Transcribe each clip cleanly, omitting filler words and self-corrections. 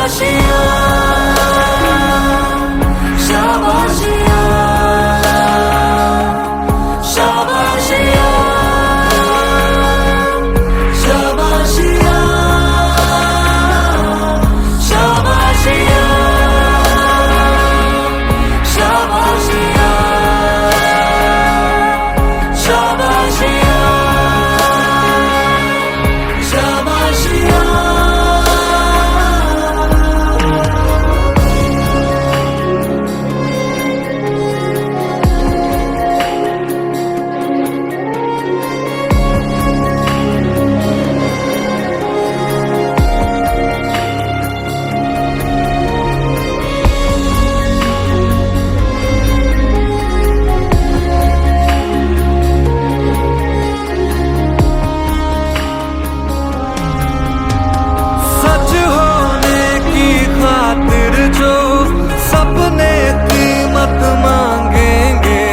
शाबाशिया शाबाशिया शाबाशिया शाबाशिया शाबाशिया शाबाशिया शाबाशिया शाबाशिया। सच होने की खातिर जो सपने कीमत मांगेंगे,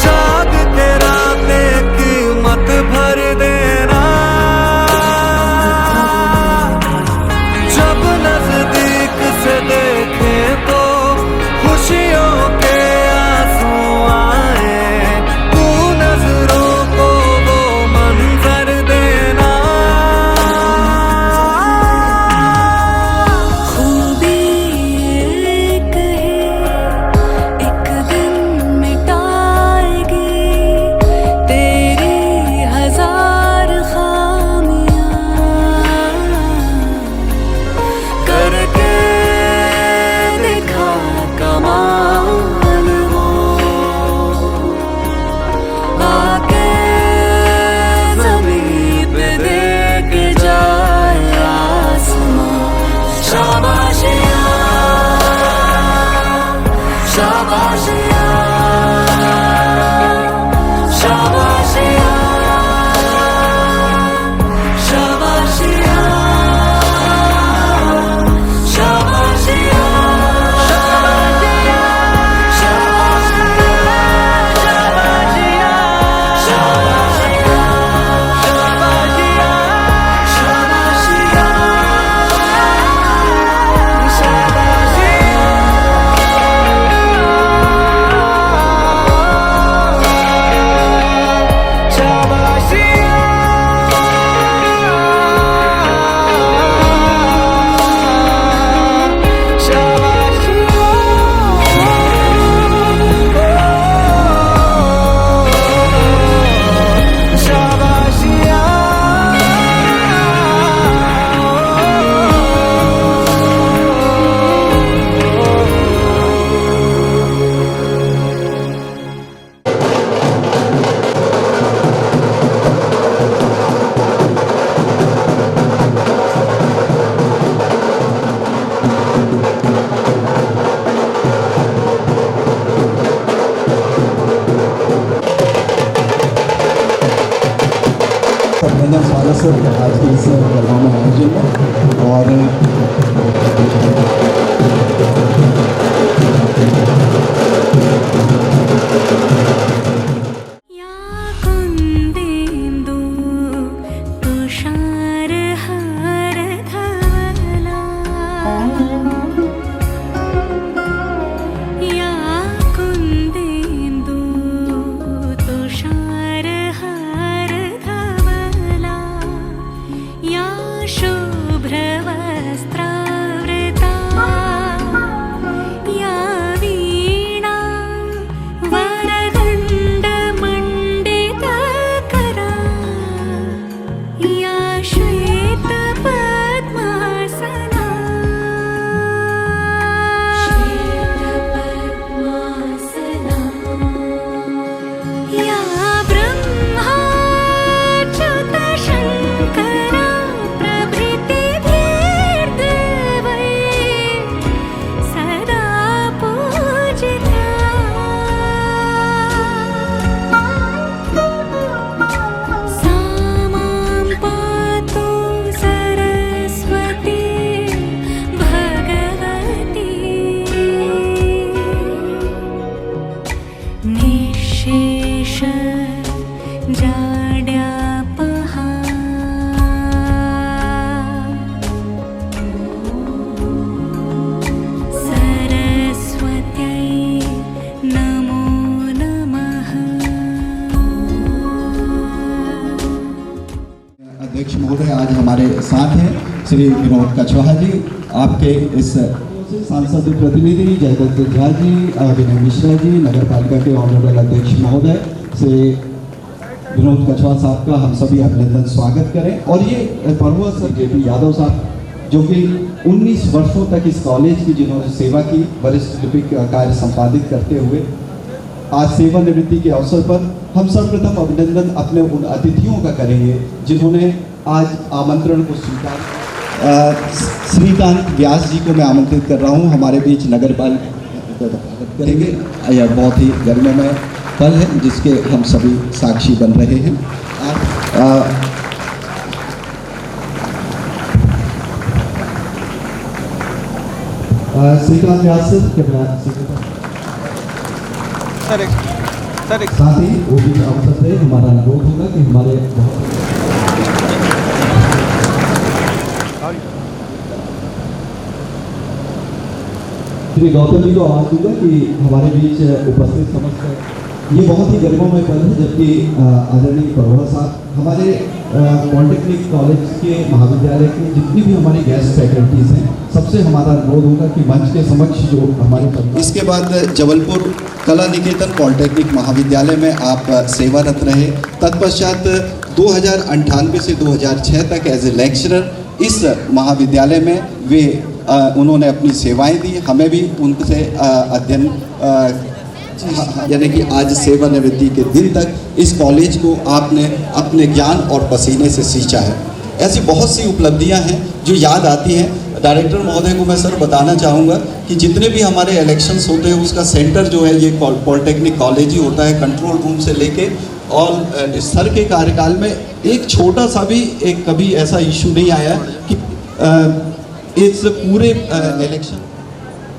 जाग के रातें कीमत भर देना। जब नजदीक से देखें तो खुशियों के आंसू आए, तू नजरों को वो मंजर देना। खूबी एक है एक दिन मिटाएगी तेरी हजार खामियां, करके दिखा कमाल वो, आके ज़मीन पे देख जाए आसमां। शाबाशिया शाबाशिया शाबाशिया शाबाशिया शाबाशिया मेजर स्वागत सर आज के इस प्रोग्राम आयोजन में। और या कुंदेंदु तुषार हार धवला, या कुंदेंदु तुषार हार धवला, या शुभ्र वस्त्रावृता, या वीणा वरदण्ड मण्डितकरा, या श्वेत पद्मासना, या ब्रह्माच्युत शङ्करा प्रभृतिभिर्देवै सदा पूजिता। सा मां पातु सरस्वती भगवती, निःशेष जाड्यापहा। अध्यक्ष महोदय आज हमारे साथ हैं, श्री विनोद कछवाहा जी। आपके इस सांसद प्रतिनिधि जयदत्त झा जी, विनय मिश्रा जी, नगर पालिका के ऑनरेबल अध्यक्ष महोदय श्री विनोद कछवाहा साहब का हम सभी अभिनंदन स्वागत करें। और ये प्रभु सर JP यादव साहब जो कि 19 वर्षों तक इस कॉलेज की जिन्होंने सेवा की, वरिष्ठ लिपिक कार्य संपादित करते हुए आज सेवानिवृत्ति के अवसर पर हम सर्वप्रथम अभिनंदन अपने उन अतिथियों का करेंगे जिन्होंने आज आमंत्रण को स्वीकार। श्रीकांत व्यास जी को मैं आमंत्रित कर रहा हूं, हमारे बीच नगर पालिका करेंगे। यह बहुत ही गर्ममय पल है जिसके हम सभी साक्षी बन रहे हैं। श्रीकांत व्यास सर साथ ही वो भी अवसर से हमारा अनुरोध होगा कि हमारे श्री गौतम जी को आवाज दूंगा कि हमारे बीच उपस्थित समस्त ये बहुत ही गर्ममय पल है, जबकि आदरणीय परोहा साहब हमारे पॉलिटेक्निक कॉलेज के महाविद्यालय के जितनी भी हमारी गेस्ट फैकल्टीज हैं सबसे हमारा अनुरोध होगा कि मंच के समक्ष जो हमारे इसके बाद जबलपुर कला निकेतन पॉलिटेक्निक महाविद्यालय में आप सेवारत रहे। तत्पश्चात 2098 से 2006 तक एज ए लेक्चरर इस महाविद्यालय में वे उन्होंने अपनी सेवाएं दी। हमें भी उनसे अध्ययन यानी कि आज सेवानिवृत्ति के दिन तक इस कॉलेज को आपने अपने ज्ञान और पसीने से सींचा है। ऐसी बहुत सी उपलब्धियां हैं जो याद आती हैं। डायरेक्टर महोदय को मैं सर बताना चाहूँगा कि जितने भी हमारे इलेक्शंस होते हैं उसका सेंटर जो है ये पॉलिटेक्निक कॉलेज ही होता है, कंट्रोल रूम से लेके। और सर के कार्यकाल में एक छोटा सा भी एक कभी ऐसा इशू नहीं आया कि इस पूरे इलेक्शन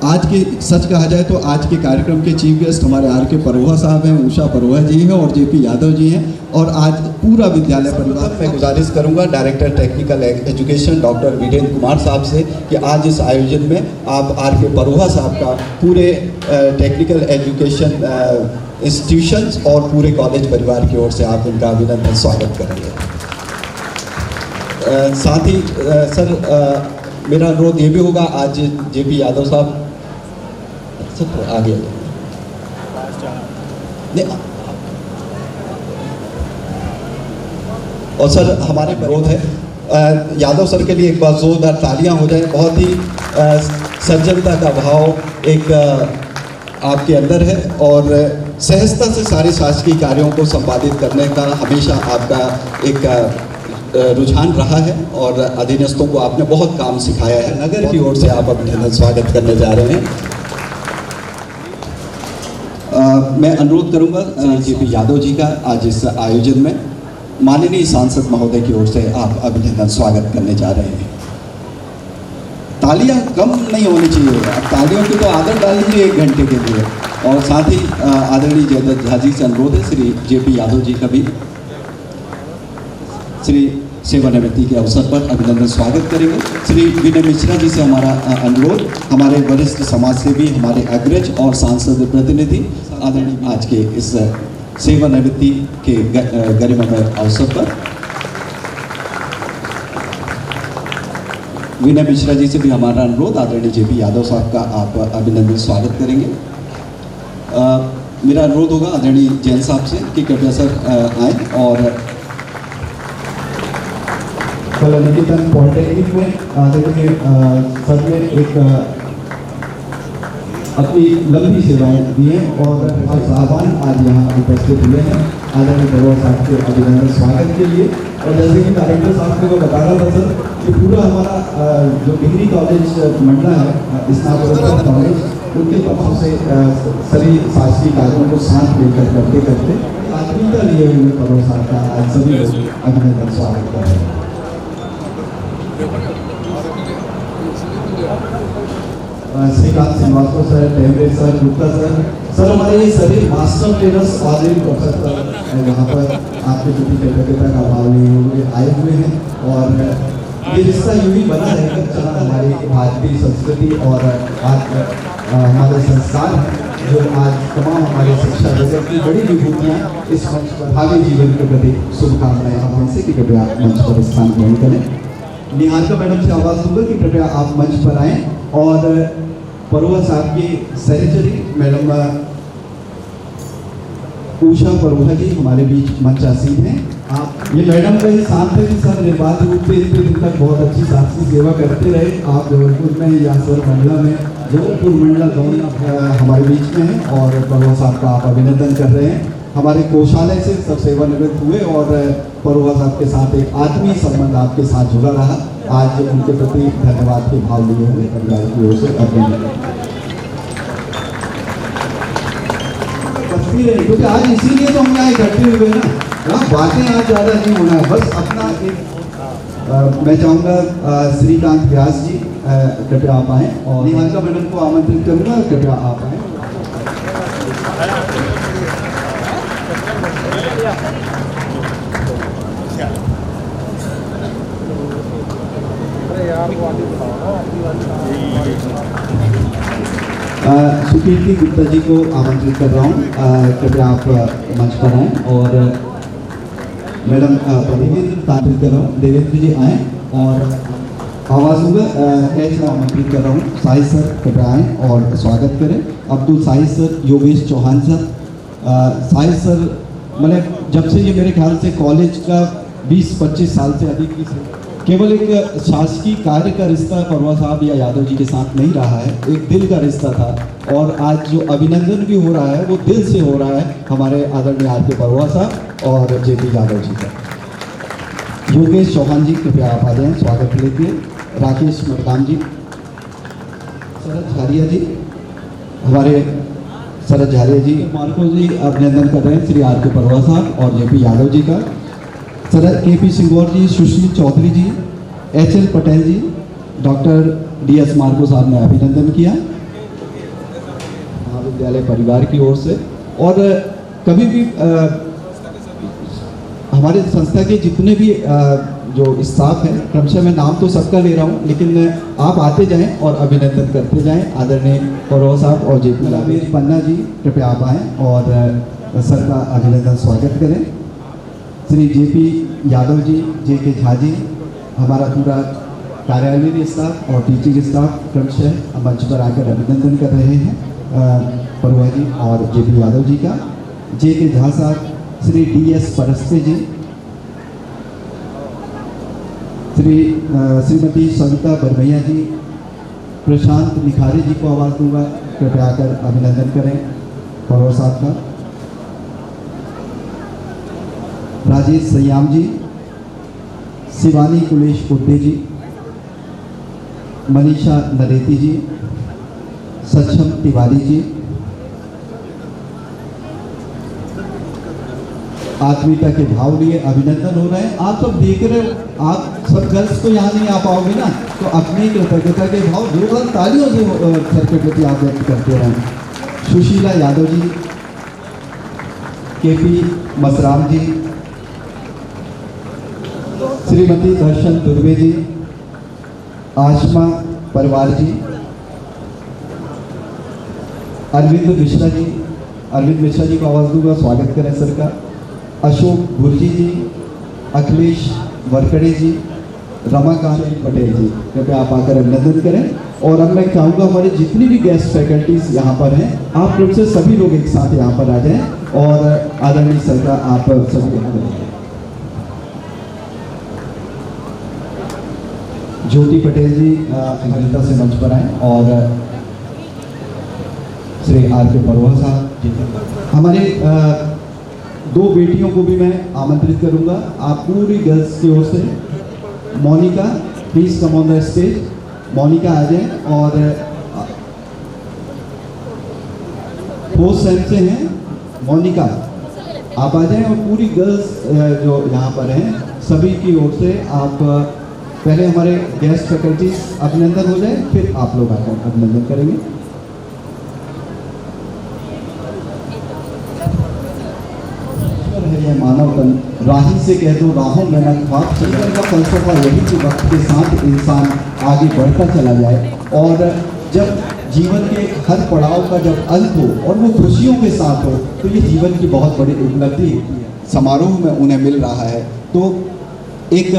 आज के सच कहा जाए तो आज के कार्यक्रम के चीफ गेस्ट हमारे RK परोहा साहब हैं, उषा परोहा जी हैं और JP यादव जी हैं। और आज पूरा विद्यालय परिवार मैं गुजारिश करूंगा director technical education doctor Virendra Kumar साहब से कि आज इस आयोजन में आप RK परोहा साहब का पूरे टेक्निकल एजुकेशन इंस्टीट्यूशंस और पूरे कॉलेज परिवार की ओर से आप इनका अभिनंदन स्वागत करेंगे। साथ ही सर मेरा अनुरोध ये भी होगा, आज JP यादव साहब आगे और सर हमारे अनुरोध है यादव सर के लिए एक बार जोरदार तालियां हो जाए। बहुत ही सज्जनता का भाव एक आपके अंदर है और सहजता से सारे शासकीय कार्यों को संपादित करने का हमेशा आपका एक रुझान रहा है और अधीनस्थों को आपने बहुत काम सिखाया है। नगर की ओर से आप अभिनंदन स्वागत करने जा रहे हैं। मैं अनुरोध करूंगा JP यादव जी का आज इस आयोजन में माननीय सांसद महोदय की ओर से आप अभिनंदन स्वागत करने जा रहे हैं। तालियां कम नहीं होनी चाहिए, अब तालियों की तो आदत डाल लीजिए 1 घंटे के लिए। और साथ ही आदरणीय जयदत्त झा जी से अनुरोध है श्री JP यादव जी का भी श्री सेवानिवृत्ति के अवसर पर अभिनंदन स्वागत करेंगे। श्री विनय मिश्रा जी से हमारा अनुरोध, हमारे वरिष्ठ समाजसेवी, हमारे अग्रज और सांसद प्रतिनिधि आदरणीय आज के इस सेवानिवृत्ति के गरिमामय अवसर पर विनय मिश्रा जी से भी हमारा अनुरोध, आदरणीय JP यादव साहब का आप अभिनंदन स्वागत करेंगे। मेरा अनुरोध होगा आदरणीय जैन साहब से कि कृपया सर आए और कला निकेतन पॉलिटेक्निक में आदरणीय सर ने एक अपनी लंबी सेवाएं दी हैं और साहबान आज यहाँ उपस्थित हुए हैं आदरणीय परोहा साहब के अभिनंदन स्वागत के लिए। और जैसे कि डायरेक्टर साहब को बताना था सर कि पूरा हमारा जो डिग्री कॉलेज मंडला है स्नातकोत्तर कॉलेज, उनके पक्षों से सभी शासकीय कार्यों को साथ लेकर करते करते आत्मीयता लिए हुए परोहा साहब का आज सभी लोग अभिनंदन स्वागत कर रहे हैं। Shrikant Srivastava sir, Temre sir, Gupta sir, हमारे ये सभी मास्टर ट्रेनर्स और प्रोफेसर यहाँ पर आपके प्रति कृतज्ञता का भाव लिए हुए आए हुए हैं। और ये रिश्ता यूँ ही बना रहेगा चला हमारी भारतीय संस्कृति और हमारे संस्कार जो आज तमाम हमारे शिक्षा जगत की बड़ी विभूतियाँ इस मंच पर भावी जीवन के प्रति शुभकामनाएं आप हमसे कि कृपया मंच पर स्थान ग्रहण करें। निहारिका मैडम से आवाज़ दूंगा कि कृपया आप मंच पर आएँ और परोहा साहब की सेक्रेटरी मैडम उषा परोहा जी हमारे बीच मंच आसीन हैं। आप ये मैडम का ही साथ है कि सर निर्बाध रूप से इतने दिन तक बहुत अच्छी शासकीय सेवा करते रहे। आप जबलपुर में या सर मंडला में जबलपुर मंडला दोनों हमारे बीच में हैं और परोहा साहब का आप अभिनंदन कर रहे हैं। हमारे कोषालय से सब सेवानिवृत्त हुए और परोहा साहब के साथ एक आत्मीय संबंध आपके साथ जुड़ा रहा। आज उनके प्रति धन्यवाद के भाव लिए हुए परिवार की ओर से अभिनंदन। क्योंकि आज इसीलिए तो हम यहाँ इकट्ठे हुए ना, यहाँ बातें आज ज़्यादा नहीं होना है, बस अपना एक मैं चाहूँगा श्रीकांत व्यास जी कृपया आप आएँ और निहारिका मैडम को आमंत्रित करूँगा, कृपया आप आएँ। सुकीर्ति गुप्ता जी को आमंत्रित कर रहा हूँ, कृपया आप मंच पर आएँ और मैडम देवेंद्र आमंत्रित कर रहा हूँ, देवेंद्र जी आएँ और आवाज़ होगा कैसे आमंत्रित कर रहा हूँ। साहिद सर कृपया आएँ और स्वागत करें। Abdul Sahid sir, Yogesh Chauhan sir. Sahid sir मतलब जब से ये मेरे ख्याल से कॉलेज का 20-25 साल से अधिक की केवल एक शासकीय कार्य का रिश्ता परोहा साहब या यादव जी के साथ नहीं रहा है, एक दिल का रिश्ता था और आज जो अभिनंदन भी हो रहा है वो दिल से हो रहा है हमारे आदरणीय आर के परोहा साहब और जेपी यादव जी का। योगेश चौहान जी कृपया आप आ जाएं, स्वागत लेते हैं। राकेश मडगाम जी, शरद झारिया जी, हमारे शरद झारिया जी मार्को जी अभिनंदन कर रहे हैं श्री आर के परोहा साहब और जेपी यादव जी का। Sir KP. Singaur ji, Sushil Chaudhary ji, HL. Patel ji, doctor DS. Marko साहब ने अभिनंदन किया महाविद्यालय परिवार की ओर से। और कभी भी हमारे संस्था के जितने भी जो स्टाफ है, क्रमशः मैं नाम तो सबका ले रहा हूँ लेकिन आप आते जाएं और अभिनंदन करते जाएं। आदरणीय परोहा साहब और जेपी पन्ना जी कृपया आप आएँ और सर का अभिनंदन स्वागत करें। श्री जेपी यादव जी, जे.के. झा जी, हमारा पूरा कार्यालयीन स्टाफ और टीचिंग स्टाफ क्रमशः मंच पर आकर अभिनंदन कर रहे हैं परोहा जी और जेपी यादव जी का। जे.के. झा साहब, श्री डी.एस. परस्ते जी, श्रीमती सविता बरमैया जी, प्रशांत निखारे जी को आवाज़ दूंगा, कृपया आकर अभिनंदन करें परोहा साहब का। राजेश सयाम जी, शिवानी कुलेश उड्डे जी, मनीषा नरेती जी, सक्षम तिवारी जी, आत्मीयता के भाव लिए अभिनंदन हो रहे हैं। आप सब देख रहे हो, आप सब गर्ल्स तो यहाँ नहीं आ पाओगे ना, तो अपनी कृतज्ञता के भाव जोरदार तालियों से सर के प्रति आप व्यक्त करते रहें। सुशीला यादव जी, के.पी. मसराम जी, श्रीमती दर्शन दुर्वे जी, आशमा परिवार जी, अरविंद मिश्रा जी को आवाज़ दूंगा, स्वागत करें सर का। अशोक गुरजी जी, अखिलेश वरकड़े जी, रमाकांत पटेल जी, कृपया आप आकर अभिनंदन करें। और अब मैं चाहूँगा हमारे जितनी भी गेस्ट फैकल्टीज यहाँ पर हैं, आप लोग से सभी लोग एक साथ यहाँ पर आ जाएं और आदरणीय सर का आप सभी यहाँ ज्योति पटेल जी अभिनेता से मंच पर आए और श्री आर के परोहा साहब। हमारे दो बेटियों को भी मैं आमंत्रित करूंगा, आप पूरी गर्ल्स की ओर से। Monika, please come on the stage. Monika आ जाए और फोर्थ सेम से हैं मोनिका, आप आ जाएं और पूरी गर्ल्स जो यहाँ पर हैं सभी की ओर से आप पहले हमारे गेस्ट फैकल्टीज अभिनंदन हो जाए, फिर आप लोग आकर अभिनंदन करेंगे। है मानव तन, राही से कह दो राहों में न ख्वाब। जीवन का फलसफा यही कि वक्त के साथ इंसान आगे बढ़ता चला जाए और जब जीवन के हर पड़ाव का जब अंत हो और वो खुशियों के साथ हो तो ये जीवन की बहुत बड़ी उपलब्धि समारोह में उन्हें मिल रहा है। तो एक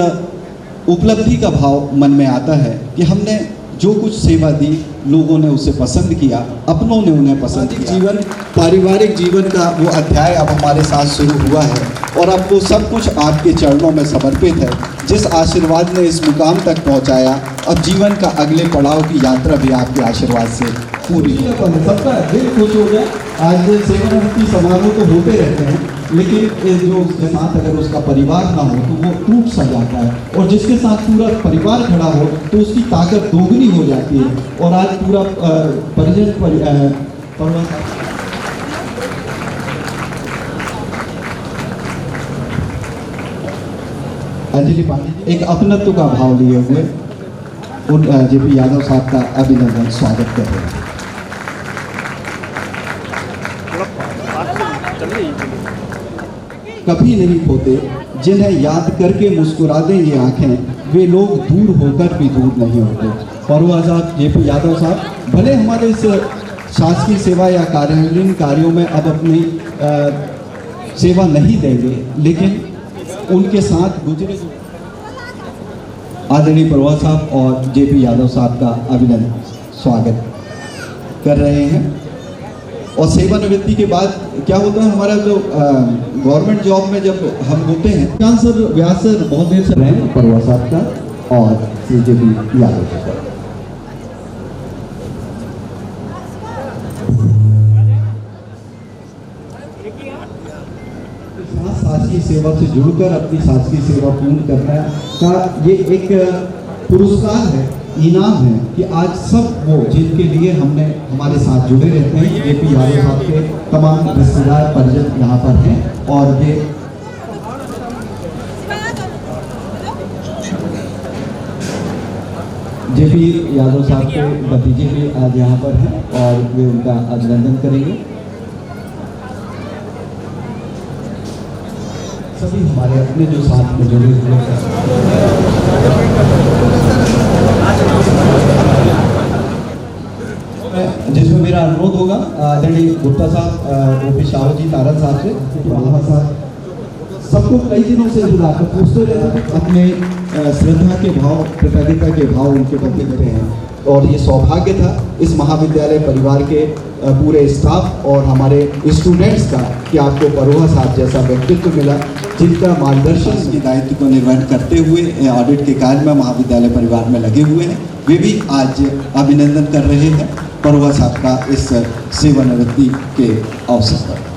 उपलब्धि का भाव मन में आता है कि हमने जो कुछ सेवा दी लोगों ने उसे पसंद किया, अपनों ने उन्हें पसंद किया। जीवन, पारिवारिक जीवन का वो अध्याय अब हमारे साथ शुरू हुआ है और अब वो सब कुछ आपके चरणों में समर्पित है। जिस आशीर्वाद ने इस मुकाम तक पहुंचाया, अब जीवन का अगले पड़ाव की यात्रा भी आपके आशीर्वाद से पूरी हो। सबका दिल खुश हो गया। आज सेवानिवृत्ति समारोह तो होते रहते हैं, लेकिन जो उसके साथ अगर उसका परिवार ना हो तो वो टूट सा जाता है, और जिसके साथ पूरा परिवार खड़ा हो तो उसकी ताकत दोगुनी हो जाती है। और आज पूरा परिजन अंजलि पांडे एक अपनत्व का भाव लिए हुए उन जेपी यादव साहब का अभिनंदन स्वागत कर रहे हैं। कभी नहीं खोते जिन्हें याद करके मुस्कुरा दें ये आंखें, वे लोग दूर होकर भी दूर नहीं होते। फरूख आज़ाद जेपी यादव साहब भले हमारे इस शासकीय सेवा या कार्यालयीन कार्यों में अब अपनी सेवा नहीं देंगे, लेकिन उनके साथ गुजरे आदरणीय फरूख साहब और जेपी यादव साहब का अभिनंदन स्वागत कर रहे हैं। और सेवानिवृत्ति के बाद क्या होता है, हमारा जो गवर्नमेंट जॉब में जब हम होते हैं, कैंसर व्यास बहुत देर से रहे फरूख साहब का और श्री जेपी यादव साहब। शासकीय सेवा से जुड़कर अपनी शासकीय सेवा पूर्ण करने का ये एक पुरस्कार है, इनाम है कि आज सब वो जिनके लिए हमने हमारे साथ जुड़े रहते हैं, जेपी यादव साहब के तमाम रिश्तेदार परिजन यहाँ पर हैं और ये जेपी यादव साहब के भतीजे भी आज यहाँ पर हैं और वे उनका अभिनंदन करेंगे। सभी हमारे अपने जो साथ में जुड़े हुए हैं, जिसमें मेरा अनुरोध होगा आदरणीय गुप्ता साहब, ओपी शाह जी, तारन साहब से, महावा साहब सबको कई दिनों से बुलाकर पूछते रहे, अपने श्रद्धा के भाव, कृतज्ञता के भाव उनके प्रति देते हैं। और ये सौभाग्य था इस महाविद्यालय परिवार के पूरे स्टाफ और हमारे स्टूडेंट्स का कि आपको फरूख साहब जैसा व्यक्तित्व मिला, जिनका मार्गदर्शन की दायित्व को निर्वहन करते हुए ऑडिट के कार्य में महाविद्यालय परिवार में लगे हुए हैं। वे भी आज अभिनंदन कर रहे हैं फरूख साहब का इस सेवानिवृत्ति के अवसर पर।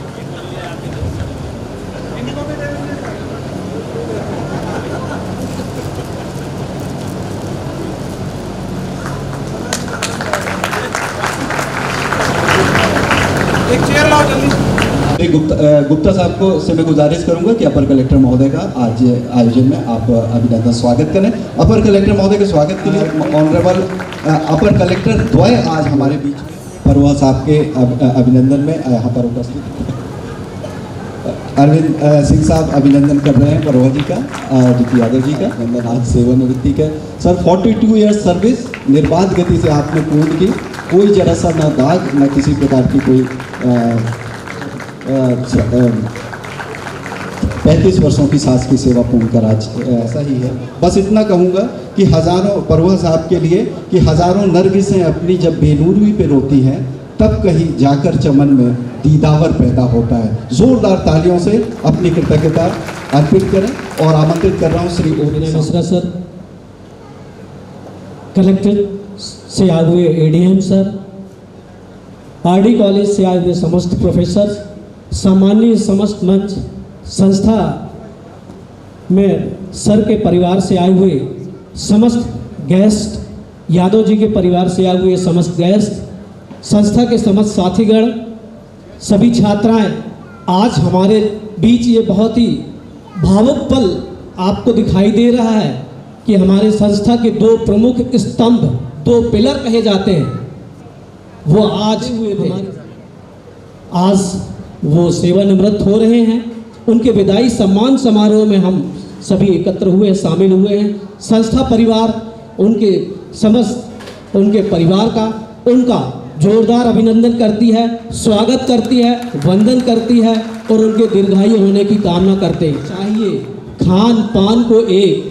गुप्ता साहब को से मैं गुजारिश करूंगा कि अपर कलेक्टर महोदय का आज आयोजन में आप अभिनंदन स्वागत करें। अपर कलेक्टर महोदय के स्वागत के लिए ऑनरेबल अपर कलेक्टर द्वय आज हमारे बीच फरूख साहब के अभिनंदन में यहाँ पर उपस्थित। अरविंद सिंह साहब अभिनंदन कर रहे हैं फरूख जी का, जेपी यादव जी का अभिनंदन आज सेवानिवृत्ति का। सर 42 ईयर्स सर्विस निर्बाध गति से आपने पूर्ण की, कोई जरा सा न दाग न किसी प्रकार की कोई 35 वर्षों की सास की सेवा पूर्ण कर आज ऐसा ही है। बस इतना कहूँगा कि हज़ारों फरूख साहब के लिए कि हज़ारों नरगिसें अपनी जब बेनूरी पे रोती हैं, तब कहीं जाकर चमन में दीदावर पैदा होता है। जोरदार तालियों से अपनी कृतज्ञता अर्पित करें और आमंत्रित कर रहा हूँ Shri OP Mishra sir, collector से आए हुए एडीएम सर, आरडी कॉलेज से आए हुए समस्त प्रोफेसर, सामान्य समस्त मंच संस्था में सर के परिवार से आए हुए समस्त गेस्ट, यादव जी के परिवार से आए हुए समस्त गेस्ट, संस्था के समस्त साथीगण, सभी छात्राएं, आज हमारे बीच ये बहुत ही भावुक पल आपको दिखाई दे रहा है कि हमारे संस्था के दो प्रमुख स्तंभ, दो पिलर कहे जाते हैं, वो आज हुए थे। आज वो सेवानिवृत्त हो रहे हैं। उनके विदाई सम्मान समारोह में हम सभी एकत्र हुए, शामिल हुए हैं। संस्था परिवार, उनके समस्त, उनके परिवार का, उनका जोरदार अभिनंदन करती है, स्वागत करती है, वंदन करती है और उनके दीर्घायु होने की कामना करते हैं। चाहिए खान पान को एक,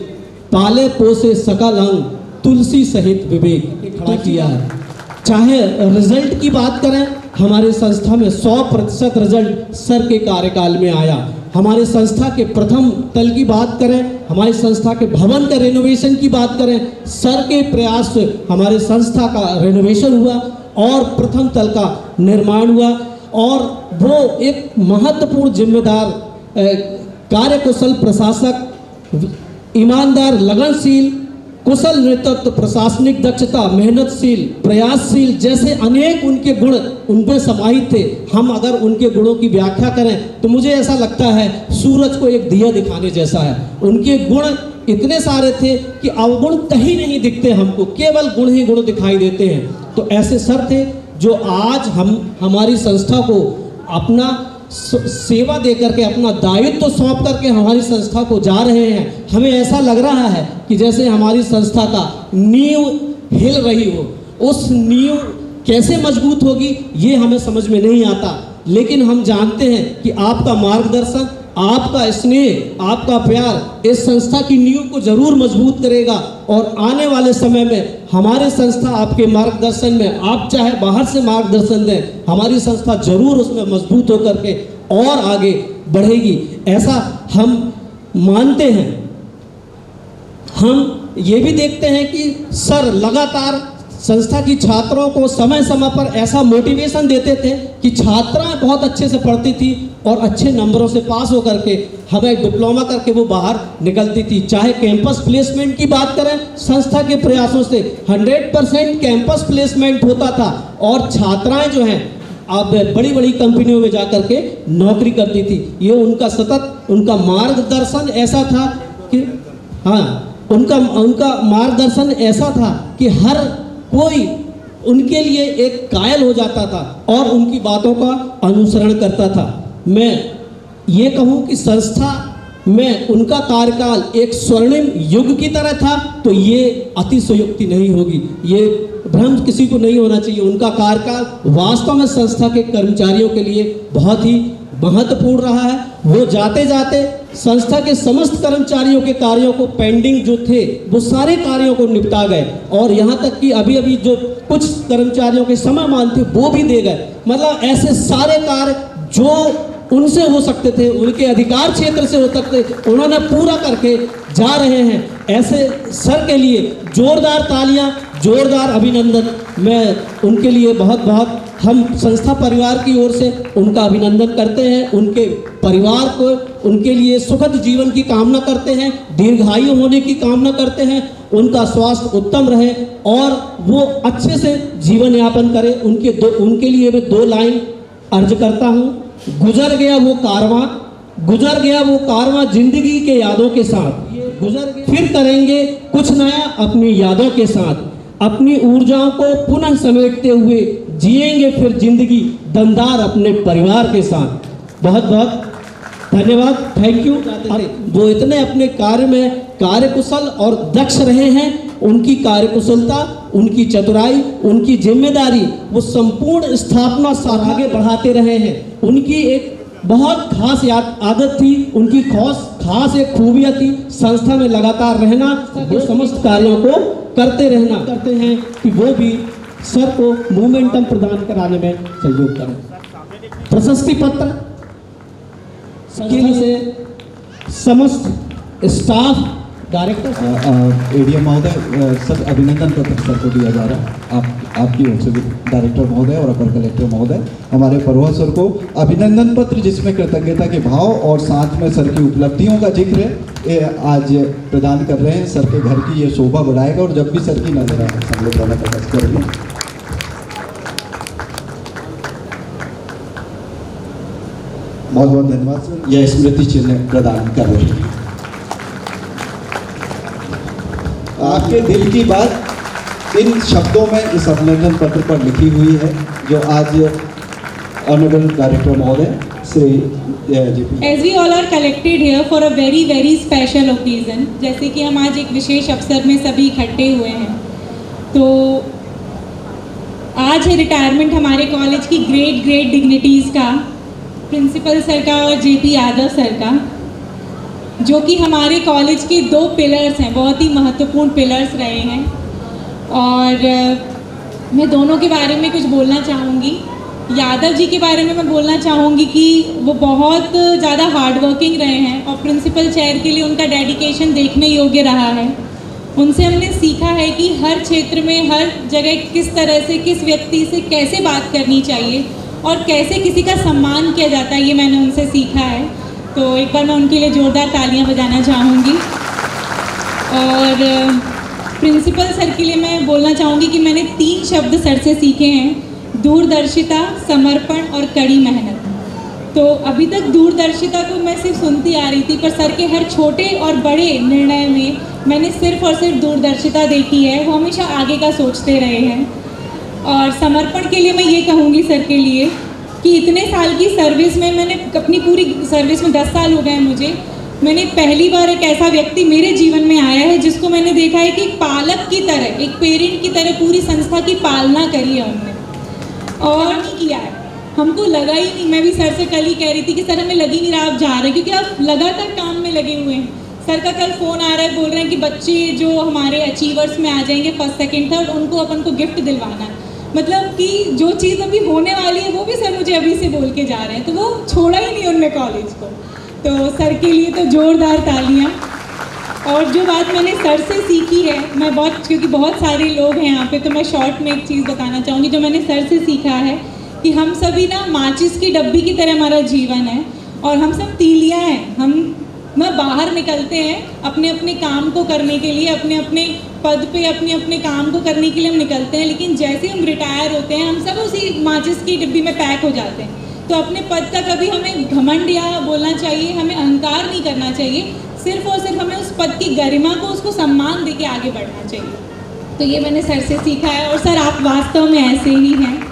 पाले पोसे सकल अंग, तुलसी सहित विवेक खड़ा किया है। चाहे रिजल्ट की बात करें, हमारे संस्था में 100% रिजल्ट सर के कार्यकाल में आया। हमारे संस्था के प्रथम तल की बात करें, हमारी संस्था के भवन का रेनोवेशन की बात करें, सर के प्रयास से हमारे संस्था का रेनोवेशन हुआ और प्रथम तल का निर्माण हुआ और वो एक महत्वपूर्ण जिम्मेदार कार्यकुशल प्रशासक, ईमानदार, लगनशील, कुशल नेतृत्व, प्रशासनिक दक्षता, मेहनतशील, प्रयासशील जैसे अनेक उनके गुण उनमें समाहित थे। हम अगर उनके गुणों की व्याख्या करें तो मुझे ऐसा लगता है सूरज को एक दिया दिखाने जैसा है। उनके गुण इतने सारे थे कि अवगुण कहीं नहीं दिखते, हमको केवल गुण ही गुण दिखाई देते हैं। तो ऐसे सर थे जो आज हम हमारी संस्था को अपना सेवा दे करके, अपना दायित्व सौंप करके हमारी संस्था को जा रहे हैं। हमें ऐसा लग रहा है कि जैसे हमारी संस्था का नींव हिल रही हो। उस नींव कैसे मजबूत होगी ये हमें समझ में नहीं आता, लेकिन हम जानते हैं कि आपका मार्गदर्शन, आपका स्नेह, आपका प्यार इस संस्था की नींव को जरूर मजबूत करेगा और आने वाले समय में हमारी संस्था आपके मार्गदर्शन में, आप चाहे बाहर से मार्गदर्शन दें, हमारी संस्था जरूर उसमें मजबूत होकर के और आगे बढ़ेगी, ऐसा हम मानते हैं। हम ये भी देखते हैं कि सर लगातार संस्था की छात्रों को समय समय पर ऐसा मोटिवेशन देते थे कि छात्राएं बहुत अच्छे से पढ़ती थी और अच्छे नंबरों से पास होकर के हमें डिप्लोमा करके वो बाहर निकलती थी। चाहे कैंपस प्लेसमेंट की बात करें, संस्था के प्रयासों से 100% कैंपस प्लेसमेंट होता था और छात्राएं जो हैं अब बड़ी बड़ी कंपनियों में जाकर के नौकरी करती थी। ये उनका सतत उनका मार्गदर्शन ऐसा था कि उनका मार्गदर्शन ऐसा था कि हर कोई उनके लिए एक कायल हो जाता था और उनकी बातों का अनुसरण करता था। मैं ये कहूँ कि संस्था में उनका कार्यकाल एक स्वर्णिम युग की तरह था तो ये अतिशयोक्ति नहीं होगी, ये भ्रम किसी को नहीं होना चाहिए। उनका कार्यकाल वास्तव में संस्था के कर्मचारियों के लिए बहुत ही महत्वपूर्ण रहा है। वो जाते जाते संस्था के समस्त कर्मचारियों के कार्यों को, पेंडिंग जो थे वो सारे कार्यों को निपटा गए और यहाँ तक कि अभी अभी जो कुछ कर्मचारियों के समय मान थे वो भी दे गए। मतलब ऐसे सारे कार्य जो उनसे हो सकते थे, उनके अधिकार क्षेत्र से हो सकते, उन्होंने पूरा करके जा रहे हैं। ऐसे सर के लिए जोरदार तालियां, जोरदार अभिनंदन। मैं उनके लिए बहुत बहुत हम संस्था परिवार की ओर से उनका अभिनंदन करते हैं। उनके परिवार को, उनके लिए सुखद जीवन की कामना करते हैं, दीर्घायु होने की कामना करते हैं, उनका स्वास्थ्य उत्तम रहे और वो अच्छे से जीवन यापन करें। उनके लिए मैं 2 लाइन अर्ज करता हूँ। गुजर गया वो कारवां जिंदगी के यादों के साथ, गुजर गया फिर करेंगे कुछ नया अपनी यादों के साथ, अपनी ऊर्जाओं को पुनः समेटते हुए जिएंगे फिर जिंदगी दमदार अपने परिवार के साथ। बहुत बहुत धन्यवाद, थैंक यू। वो इतने अपने कार्य में कार्यकुशल और दक्ष रहे हैं, उनकी कार्यकुशलता, उनकी चतुराई, उनकी जिम्मेदारी, वो संपूर्ण स्थापना से आगे बढ़ाते रहे हैं। उनकी एक बहुत खास आदत थी, उनकी खास एक खूबियाँ थी, संस्था में लगातार रहना, वो समस्त कार्यों को करते हैं कि वो भी सर को मोमेंटम प्रदान कराने में सहयोग करें। प्रशस्ति पत्र से समस्त स्टाफ, डायरेक्टर, एडीएम महोदय, सब अभिनंदन पत्र सर को दिया जा रहा है आपकी ओर से भी, डायरेक्टर महोदय और अपर कलेक्टर महोदय, हमारे परोहा सर को अभिनंदन पत्र जिसमें कृतज्ञता के भाव और साथ में सर की उपलब्धियों का जिक्र है, ये आज प्रदान कर रहे हैं। सर के घर की ये शोभा बढ़ाएगा और जब भी सर की नजर आए हम लोग दोनों प्रकाश करेंगे। बहुत बहुत धन्यवाद सर, यह स्मृति चिन्ह प्रदान कर रहे हैं। आपके दिल की बात इन शब्दों में इस अभिनंदन पत्र पर लिखी हुई है जो आज ऑनरेबल डायरेक्टर महोदय Shri JP. As we all are collected here for a very special occasion, जैसे कि हम आज एक विशेष अवसर में सभी इकट्ठे हुए हैं, तो आज है रिटायरमेंट हमारे कॉलेज की ग्रेट डिग्निटीज़ का, प्रिंसिपल सर का और जेपी यादव सर का, जो कि हमारे कॉलेज के 2 पिलर्स हैं, बहुत ही महत्वपूर्ण पिलर्स रहे हैं। और मैं दोनों के बारे में कुछ बोलना चाहूँगी। यादव जी के बारे में मैं बोलना चाहूँगी कि वो बहुत ज़्यादा हार्ड वर्किंग रहे हैं और प्रिंसिपल चेयर के लिए उनका डेडिकेशन देखने योग्य रहा है। उनसे हमने सीखा है कि हर क्षेत्र में, हर जगह किस तरह से, किस व्यक्ति से कैसे बात करनी चाहिए और कैसे किसी का सम्मान किया जाता है, ये मैंने उनसे सीखा है। तो एक बार मैं उनके लिए ज़ोरदार तालियां बजाना चाहूँगी। और प्रिंसिपल सर के लिए मैं बोलना चाहूँगी कि मैंने 3 शब्द सर से सीखे हैं: दूरदर्शिता, समर्पण और कड़ी मेहनत। तो अभी तक दूरदर्शिता को मैं सिर्फ सुनती आ रही थी, पर सर के हर छोटे और बड़े निर्णय में मैंने सिर्फ और सिर्फ दूरदर्शिता देखी है। वो हमेशा आगे का सोचते रहे हैं। और समर्पण के लिए मैं ये कहूँगी सर के लिए कि इतने साल की सर्विस में, मैंने अपनी पूरी सर्विस में 10 साल हो गए हैं मुझे, मैंने पहली बार एक ऐसा व्यक्ति मेरे जीवन में आया है जिसको मैंने देखा है कि एक पालक की तरह, एक पेरेंट की तरह पूरी संस्था की पालना करी है उन्होंने और नहीं किया है। हमको लगा ही नहीं, मैं भी सर से कल ही कह रही थी कि सर हमें लग ही नहीं रहा आप जा रहे, क्योंकि आप लगातार काम में लगे हुए हैं। सर का कल फ़ोन आ रहा है, बोल रहे हैं कि बच्चे जो हमारे अचीवर्स में आ जाएंगे फर्स्ट सेकंड थर्ड, उनको अपन को गिफ्ट दिलवाना है। मतलब कि जो चीज़ अभी होने वाली है वो भी सर मुझे अभी से बोल के जा रहे हैं। तो वो छोड़ा ही नहीं उनने कॉलेज को। तो सर के लिए तो ज़ोरदार तालियाँ। और जो बात मैंने सर से सीखी है, मैं बहुत, क्योंकि बहुत सारे लोग हैं यहाँ पे, तो मैं शॉर्ट में एक चीज़ बताना चाहूँगी जो मैंने सर से सीखा है कि हम सभी ना माचिस की डब्बी की तरह हमारा जीवन है और हम सब तीलियाँ हैं। हम बाहर निकलते हैं अपने अपने काम को करने के लिए, अपने अपने पद पे अपने अपने काम को करने के लिए हम निकलते हैं, लेकिन जैसे हम रिटायर होते हैं हम सब उसी माचिस की डिब्बी में पैक हो जाते हैं। तो अपने पद का कभी हमें घमंड या बोलना चाहिए, हमें अहंकार नहीं करना चाहिए, सिर्फ और सिर्फ हमें उस पद की गरिमा को, उसको सम्मान देके आगे बढ़ना चाहिए। तो ये मैंने सर से सीखा है। और सर आप वास्तव में ऐसे ही हैं।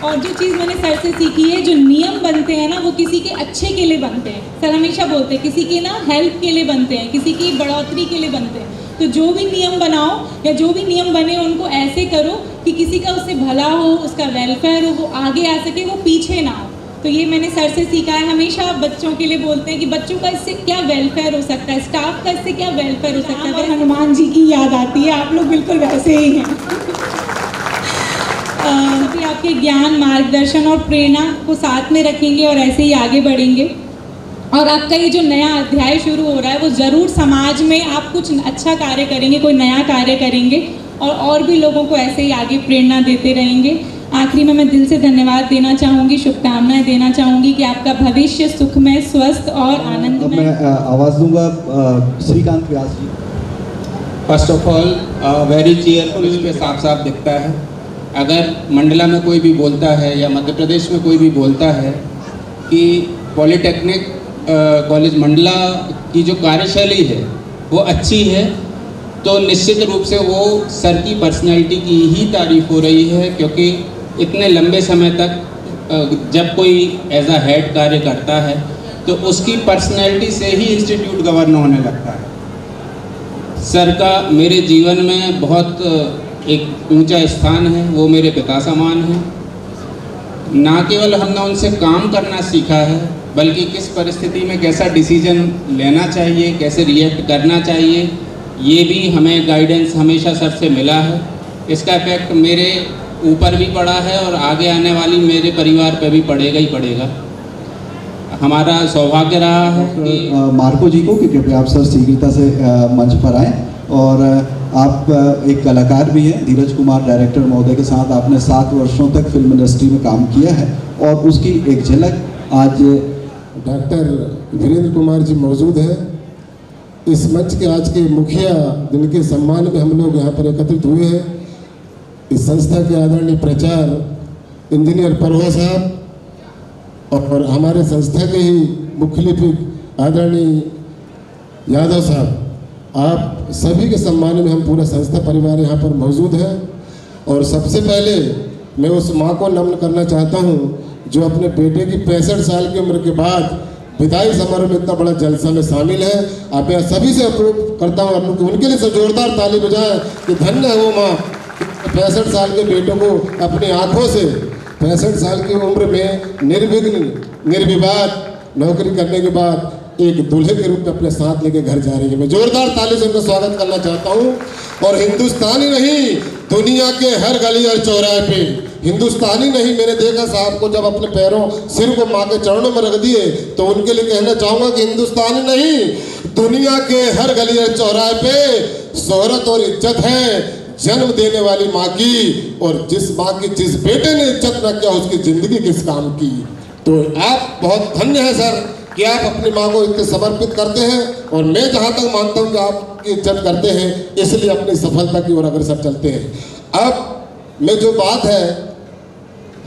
और जो चीज़ मैंने सर से सीखी है, जो नियम बनते हैं ना वो किसी के अच्छे के लिए बनते हैं। सर हमेशा बोलते हैं किसी के ना हेल्प के लिए बनते हैं, किसी की बढ़ोतरी के लिए बनते हैं। तो जो भी नियम बनाओ या जो भी नियम बने उनको ऐसे करो कि किसी का उससे भला हो, उसका वेलफेयर हो, वो आगे आ सके, वो पीछे ना हो। तो ये मैंने सर से सीखा है। हमेशा आप बच्चों के लिए बोलते हैं कि बच्चों का इससे क्या वेलफेयर हो सकता है, स्टाफ का इससे क्या वेलफेयर हो सकता है। तो हनुमान जी की याद आती है, आप लोग बिल्कुल वैसे ही हैं। सभी आपके ज्ञान, मार्गदर्शन और प्रेरणा को साथ में रखेंगे और ऐसे ही आगे बढ़ेंगे। और आपका ये जो नया अध्याय शुरू हो रहा है वो ज़रूर समाज में आप कुछ अच्छा कार्य करेंगे, कोई नया कार्य करेंगे और भी लोगों को ऐसे ही आगे प्रेरणा देते रहेंगे। आखिरी में मैं दिल से धन्यवाद देना चाहूँगी, शुभकामनाएं देना चाहूँगी कि आपका भविष्य सुखमय, स्वस्थ और आनंदमय। मैं आवाज़ दूंगा Shrikant Vyas ji. First of all very cheerful, इस पे साफ साफ दिखता है। अगर मंडला में कोई भी बोलता है या मध्य प्रदेश में कोई भी बोलता है कि पॉलिटेक्निक कॉलेज मंडला की जो कार्यशैली है वो अच्छी है, तो निश्चित रूप से वो सर की पर्सनैलिटी की ही तारीफ हो रही है, क्योंकि इतने लंबे समय तक जब कोई एज अ हेड कार्य करता है तो उसकी पर्सनैलिटी से ही इंस्टीट्यूट गवर्न होने लगता है। सर का मेरे जीवन में बहुत एक ऊंचा स्थान है, वो मेरे पिता समान हैं। ना केवल हमने उनसे काम करना सीखा है, बल्कि किस परिस्थिति में कैसा डिसीजन लेना चाहिए, कैसे रिएक्ट करना चाहिए, ये भी हमें गाइडेंस हमेशा सर से मिला है। इसका इफेक्ट मेरे ऊपर भी पड़ा है और आगे आने वाली मेरे परिवार पे भी पड़ेगा ही पड़ेगा। हमारा सौभाग्य रहा है कि मार्को जी को कि कृपया आप सर शीघ्रता से मंच पर आएँ। और आप एक कलाकार भी हैं, धीरज कुमार डायरेक्टर महोदय के साथ आपने 7 वर्षों तक फिल्म इंडस्ट्री में काम किया है और उसकी एक झलक आज डॉक्टर वीरेंद्र कुमार जी मौजूद हैं। इस मंच के आज के मुखिया जिनके सम्मान में हम लोग यहाँ पर एकत्रित हुए हैं, इस संस्था के आदरणीय प्राचार्य इंजीनियर परवा साहब और हमारे संस्था के ही मुख्य लिपिक आदरणीय यादव साहब, आप सभी के सम्मान में हम पूरा संस्था परिवार यहाँ पर मौजूद है। और सबसे पहले मैं उस माँ को नमन करना चाहता हूँ जो अपने बेटे की 65 साल की उम्र के बाद विदाई समारोह में इतना बड़ा जलसा में शामिल है। आप यहाँ सभी से अप्रूव करता हूँ, आप लोग उनके लिए जोरदार ताली बजाएं कि धन्य है वो माँ 65 साल के बेटों को अपनी आंखों से 65 साल की उम्र में निर्विघ्न निर्विवाद नौकरी करने के बाद एक दूल्हे के रूप में अपने साथ लेके घर जा रही है। मैं जोरदार ताली से उनका स्वागत करना चाहता हूँ। और हिंदुस्तानी नहीं, दुनिया के हर गली और चौराहे पे हिंदुस्तानी नहीं, मैंने देखा साहब को जब अपने पैरों सिर को माँ के चरणों में रख दिए, तो उनके लिए कहना चाहूँगा कि हिंदुस्तानी नहीं, दुनिया के हर गली और चौराहे पे शोहरत और इज्जत है जन्म देने वाली माँ की। और जिस माँ की जिस बेटे ने इज्जत न किया उसकी जिंदगी किस काम की। तो आप बहुत धन्य हैं सर कि आप अपनी माँ को इतने समर्पित करते हैं। और मैं जहाँ तक मानता हूँ कि आपकी इज्जत करते हैं, इसलिए अपनी सफलता की ओर अग्रसर चलते हैं। अब मैं जो बात है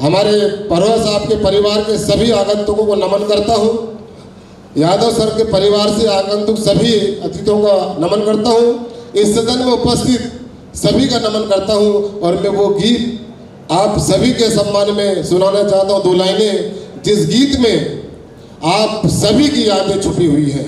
हमारे परोहा साहब के परिवार के सभी आगंतुकों को नमन करता हूँ, यादव सर के परिवार से आगंतुक सभी अतिथियों का नमन करता हूँ, इस सदन में उपस्थित सभी का नमन करता हूँ। और मैं वो गीत आप सभी के सम्मान में सुनाना चाहता हूँ, 2 लाइनें, जिस गीत में आप सभी की यादें छुपी हुई हैं।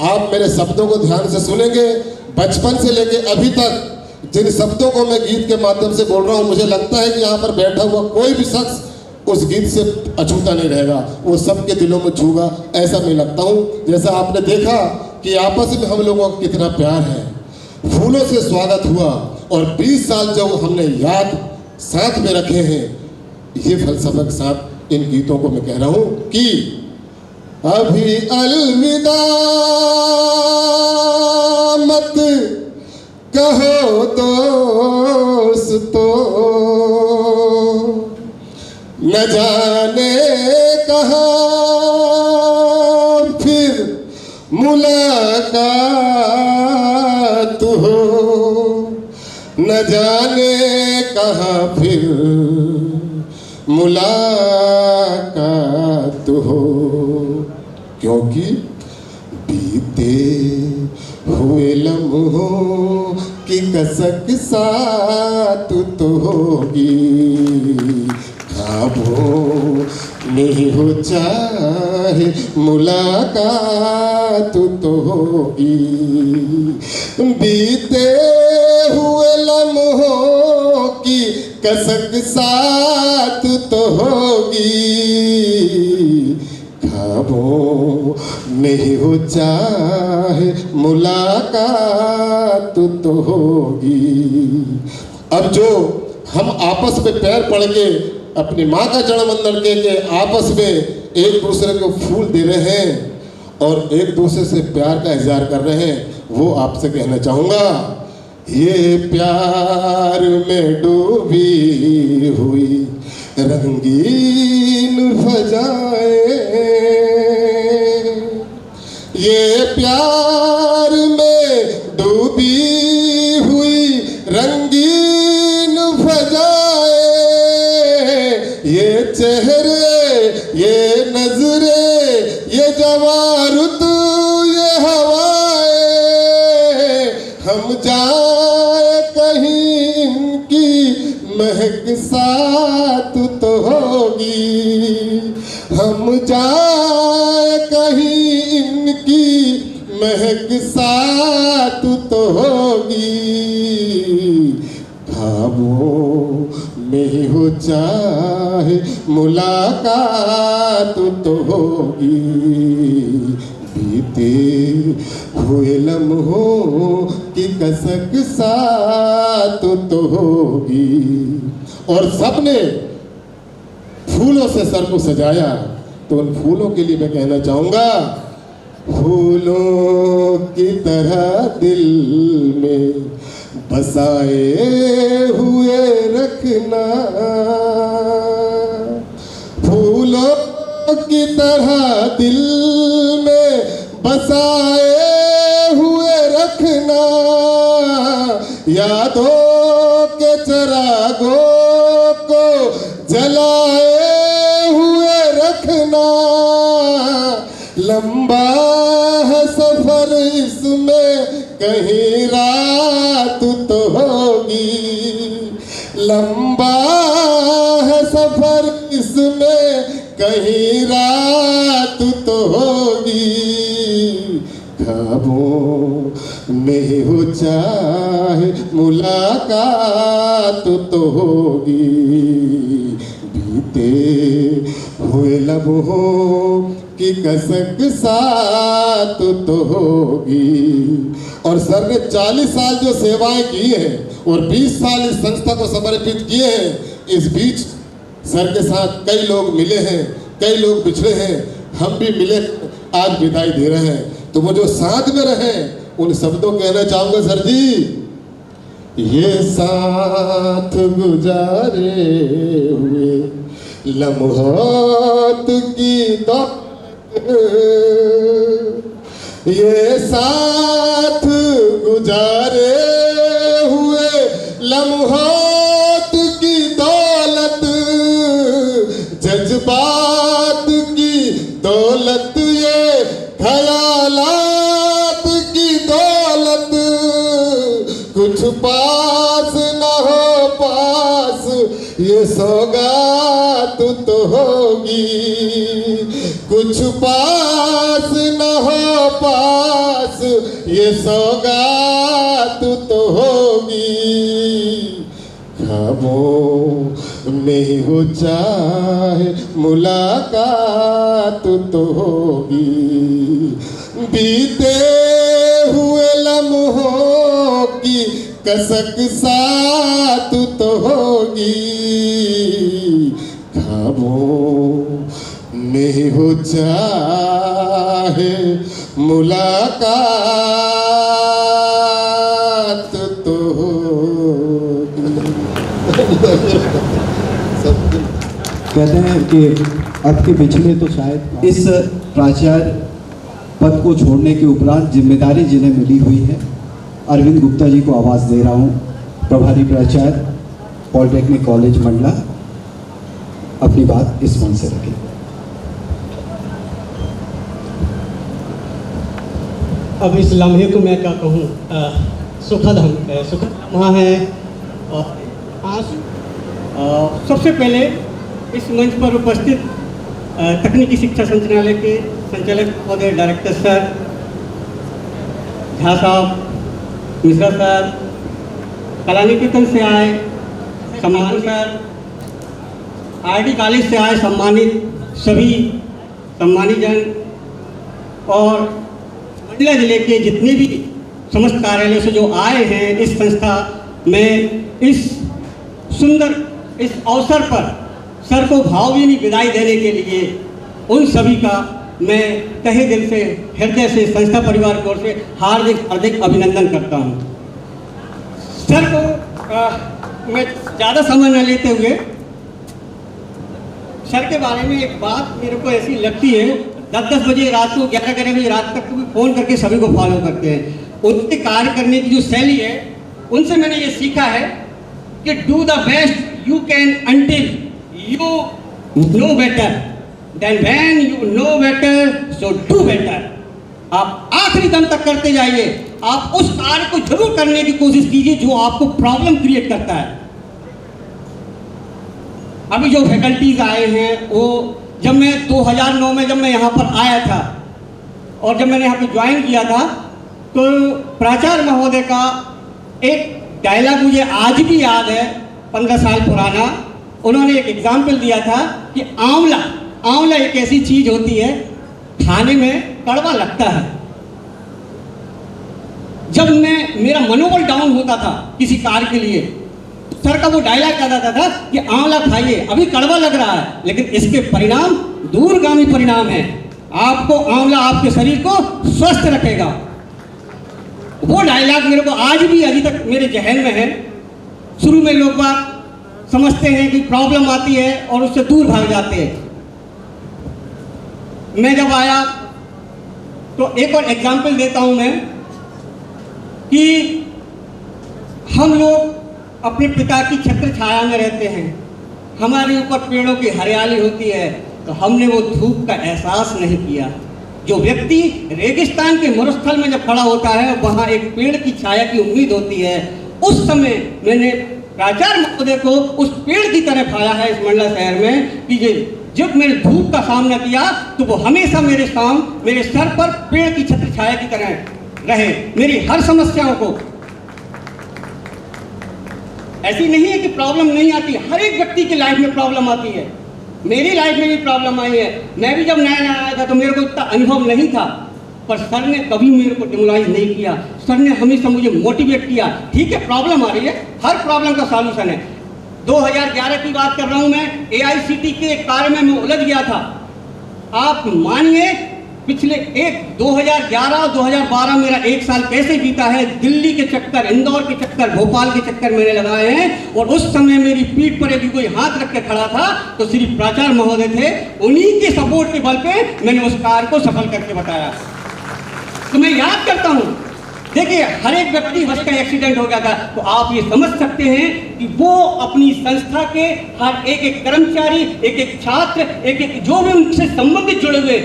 आप मेरे शब्दों को ध्यान से सुनेंगे। बचपन से लेके अभी तक जिन शब्दों को मैं गीत के माध्यम से बोल रहा हूँ, मुझे लगता है कि यहाँ पर बैठा हुआ कोई भी शख्स उस गीत से अछूता नहीं रहेगा, वो सबके दिलों में छूगा, ऐसा मैं लगता हूँ। जैसा आपने देखा कि आपस में हम लोगों का कितना प्यार है, फूलों से स्वागत हुआ और 20 साल जो हमने याद साथ में रखे हैं, ये फलसफा के साथ इन गीतों को मैं कह रहा हूँ कि अभी अलविदा मत कहो दोस्तों, न जाने कहाँ फिर मुलाकात हो, न जाने कहाँ फिर मुलाकात हो। क्योंकि बीते हुए लम्हों की कसक साथ तो होगी, ख्वाबों में हो चाहे मुलाकात तो होगी। बीते हुए लम्हों की कसक साथ तो होगी, ख्वाबों में हो चाहे मुलाकात तो होगी। अब जो हम आपस में पैर पड़ के अपनी माँ का चरण वंदन के आपस में एक दूसरे को फूल दे रहे हैं और एक दूसरे से प्यार का इजहार कर रहे हैं, वो आपसे कहना चाहूँगा, ये प्यार में डूबी हुई रंगीन फजाएं, ये प्यार में डूबी हुई रंगीन फजाएं, ये चेहरे ये नजरे ये जवारुत ये हवाएं, हम जाए कहीं इनकी महक साथ तो होगी, हम जाए कहीं इनकी महक साथ तो होगी। ख्वाबों में हो चाहे मुलाकात तो होगी, बीते हुए लम्हों की कसक साथ तो होगी। और सबने फूलों से सर को सजाया, तो उन फूलों के लिए मैं कहना चाहूँगा, फूलों की तरह दिल में बसाए हुए रखना, फूलों की तरह दिल में बसाए हुए रखना, यादों के चिरागों को जलाए हुए रखना। लंबा है सफर इसमें कहीं रात तो होगी, लंबा है सफर इसमें कहीं रात तो होगी। ख्वाबों में हो चाहे मुलाकात तो होगी, बीते हुए लम्हों की कसक साथ तो होगी। और सर ने 40 साल जो सेवाएं की हैं और 20 साल इस संस्था को समर्पित किए हैं, इस बीच सर के साथ कई लोग मिले हैं, कई लोग बिछड़े हैं, हम भी मिले, आज विदाई दे रहे हैं। तो वो जो साथ में रहे उन शब्दों कहना चाहूँगा सर जी, ये साथ गुजारे हुए लम्हात की दौलत, ये साथ गुजारे हुए लम्हात की दौलत, जज्बात की दौलत, ये ख्यालात की दौलत, कुछ पास न हो पास ये सौगात तो होगी, कुछ पास न हो पास ये सौगात तो होगी। ख्वाबों में हो चाहे मुलाकात तो होगी, बीते हुए लम्हों की कसक साथ तो होगी। ख्वाबों में हो चाहे मुलाकात तो होगी। कहते हैं कि अब के पिछले तो शायद इस प्राचार्य पद को छोड़ने के उपरांत जिम्मेदारी जिन्हें मिली हुई है, अरविंद गुप्ता जी को आवाज़ दे रहा हूँ। प्रभारी प्राचार्य पॉलिटेक्निक कॉलेज मंडला अपनी बात इस मंच से रखें। अब इस लम्हे को मैं क्या कहूँ, सुखद वहाँ है। आज सबसे पहले इस मंच पर उपस्थित तकनीकी शिक्षा संचालय के संचालक महोदय डायरेक्टर सर, झा साहब, मिश्रा सर, कला निकेतन से आए सम्मानित सर, आरडी कॉलेज से आए सम्मानित सभी सम्मानित जन, और मंडला जिले के जितने भी समस्त कार्यालय से जो आए हैं इस संस्था में, इस सुंदर इस अवसर पर सर को भावभीनी विदाई देने के लिए उन सभी का मैं तहे दिल से, हृदय से, संस्था परिवार की ओर से हार्दिक हार्दिक अभिनंदन करता हूं। सर को मैं ज़्यादा समय न लेते हुए सर के बारे में एक बात मेरे को ऐसी लगती है, 10-10 बजे रात को, 11-11 बजे रात तक भी फ़ोन करके सभी को फॉलो करते हैं। उनके कार्य करने की जो शैली है, उनसे मैंने ये सीखा है कि do the best you can until you know better, then when you know better so do better. आप आखिरी दम तक करते जाइए, आप उस कार्य को जरूर करने की कोशिश कीजिए जो आपको प्रॉब्लम क्रिएट करता है। अभी जो फैकल्टीज आए हैं, वो जब मैं 2009 में जब मैं यहाँ पर आया था और जब मैंने यहाँ पे ज्वाइन किया था, तो प्राचार्य महोदय का एक डायलॉग मुझे आज भी याद है, 15 साल पुराना। उन्होंने एक एग्जाम्पल दिया था कि आंवला एक ऐसी चीज होती है, खाने में कड़वा लगता है। जब मेरा मनोबल डाउन होता था किसी कार्य के लिए, सर का वो डायलॉग याद आता था कि आंवला खाइए, अभी कड़वा लग रहा है लेकिन इसके परिणाम दूरगामी परिणाम है। आपको आंवला आपके शरीर को स्वस्थ रखेगा। वो डायलॉग मेरे को आज भी अभी तक मेरे जहन में है। शुरू में लोग बात समझते हैं कि प्रॉब्लम आती है और उससे दूर भाग जाते हैं। मैं जब आया तो एक और एग्जाम्पल देता हूं मैं कि हम लोग अपने पिता की छत्र छाया में रहते हैं, हमारे ऊपर पेड़ों की हरियाली होती है, तो हमने वो धूप का एहसास नहीं किया। जो व्यक्ति रेगिस्तान के मरुस्थल में जब खड़ा होता है, वहाँ एक पेड़ की छाया की उम्मीद होती है। उस समय मैंने प्राचार्य महोदय को उस पेड़ की तरह पाया है इस मंडला शहर में कि ये जब मैंने धूप का सामना किया तो वो हमेशा मेरे सर पर पेड़ की छत्र छाया की तरह रहे। मेरी हर समस्याओं को, ऐसी नहीं है कि प्रॉब्लम नहीं आती, हर एक व्यक्ति की लाइफ में प्रॉब्लम आती है। मेरी लाइफ में भी प्रॉब्लम आई है। मैं भी जब नया नया आया था तो मेरे को इतना अनुभव नहीं था, पर सर ने कभी मेरे को डिमोलाइज नहीं किया। सर ने हमेशा मुझे मोटिवेट किया। ठीक है, प्रॉब्लम आ रही है, हर प्रॉब्लम का सॉल्यूशन है। 2011 की बात कर रहा हूं मैं, AICT के कार्य में मैं उलझ गया था। आप मानिए पिछले 2011 और 2012 मेरा 1 साल कैसे बीता है। दिल्ली के चक्कर, इंदौर के चक्कर, भोपाल के चक्कर मैंने लगाए हैं। और उस समय मेरी पीठ पर यदि कोई हाथ रख के खड़ा था तो श्री प्राचार्य महोदय थे। उन्हीं के सपोर्ट के बल पे मैंने उस कार्य को सफल करके बताया। तो मैं याद करता हूं, देखिए हर एक व्यक्ति बस का एक्सीडेंट हो गया था, तो आप ये समझ सकते हैं कि वो अपनी संस्था के हर एक कर्मचारी, एक छात्र, एक जो भी उनसे संबंधित जुड़े हुए,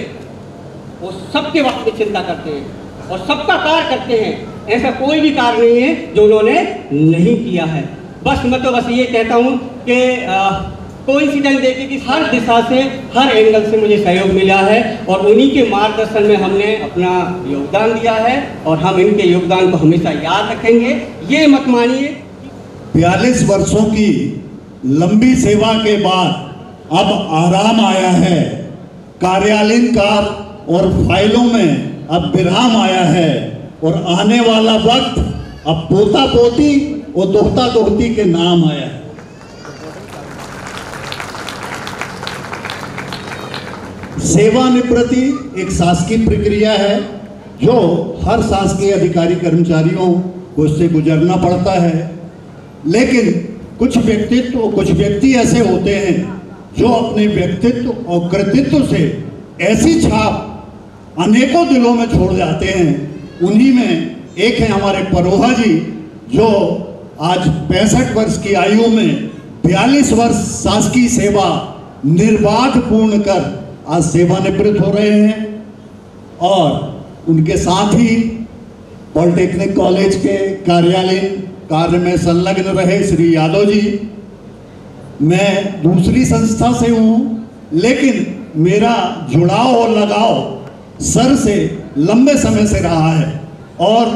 वो सबके वक्त में चिंता करते हैं और सबका कार्य करते हैं। ऐसा कोई भी कार्य नहीं है जो उन्होंने नहीं किया है। बस मैं तो बस ये कहता हूँ कि कोइंसिडेंस देखिए कि हर दिशा से, हर एंगल से मुझे सहयोग मिला है और उन्हीं के मार्गदर्शन में हमने अपना योगदान दिया है और हम इनके योगदान को हमेशा याद रखेंगे। ये मत मानिए 42 वर्षों की लंबी सेवा के बाद अब आराम आया है। कार्यालयीन कार्य और फाइलों में अब विराम आया है और आने वाला वक्त अब पोता पोती और दोहता दोहती के नाम आया है। सेवानिवृत्ति एक शासकीय प्रक्रिया है जो हर शासकीय अधिकारी कर्मचारियों को इससे गुजरना पड़ता है, लेकिन कुछ व्यक्ति ऐसे होते हैं जो अपने व्यक्तित्व और कृतित्व से ऐसी छाप अनेकों दिलों में छोड़ जाते हैं। उन्हीं में एक है हमारे परोहा जी, जो आज 65 वर्ष की आयु में 42 वर्ष शासकीय सेवा निर्बाध पूर्ण कर आज सेवानिवृत्त हो रहे हैं। और उनके साथ ही पॉलिटेक्निक कॉलेज के कार्यालयीन कार्य में संलग्न रहे श्री यादव जी। मैं दूसरी संस्था से हूँ, लेकिन मेरा जुड़ाव और लगाव सर से लंबे समय से रहा है और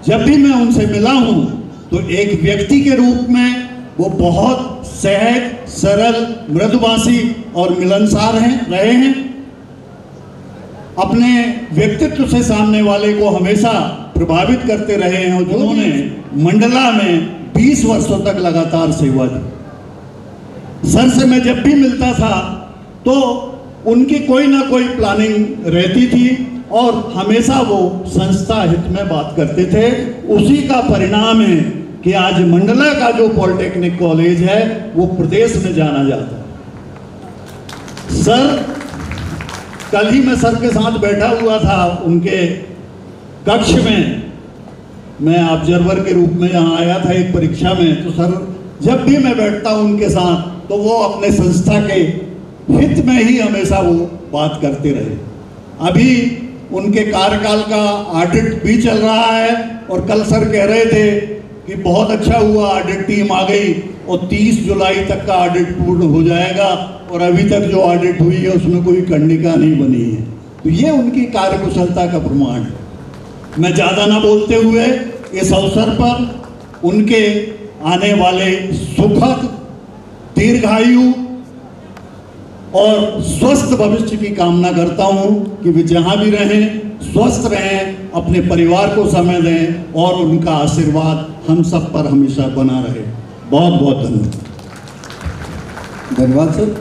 जब भी मैं उनसे मिला हूँ तो एक व्यक्ति के रूप में वो बहुत सहज, सरल, मृदुभाषी और मिलनसार रहे हैं। अपने व्यक्तित्व से सामने वाले को हमेशा प्रभावित करते रहे हैं और जिन्होंने मंडला में 20 वर्षों तक लगातार सेवा दी। सर से मैं जब भी मिलता था तो उनकी कोई ना कोई प्लानिंग रहती थी और हमेशा वो संस्था हित में बात करते थे। उसी का परिणाम है कि आज मंडला का जो पॉलिटेक्निक कॉलेज है वो प्रदेश में जाना जाता है। सर, कल ही मैं सर के साथ बैठा हुआ था उनके कक्ष में, मैं ऑब्जर्वर के रूप में यहाँ आया था एक परीक्षा में। तो सर जब भी मैं बैठता हूँ उनके साथ तो वो अपने संस्था के हित में ही हमेशा वो बात करते रहे। अभी उनके कार्यकाल का ऑडिट भी चल रहा है और कल सर कह रहे थे कि बहुत अच्छा हुआ, ऑडिट टीम आ गई और 30 जुलाई तक का ऑडिट पूर्ण हो जाएगा और अभी तक जो ऑडिट हुई है उसमें कोई कंडिका नहीं बनी है। तो ये उनकी कार्यकुशलता का प्रमाण है। मैं ज़्यादा ना बोलते हुए इस अवसर पर उनके आने वाले सुखद, दीर्घायु और स्वस्थ भविष्य की कामना करता हूं कि वे जहां भी रहें स्वस्थ रहें, अपने परिवार को समय दें और उनका आशीर्वाद हम सब पर हमेशा बना रहे। बहुत बहुत धन्यवाद। धन्यवाद सर।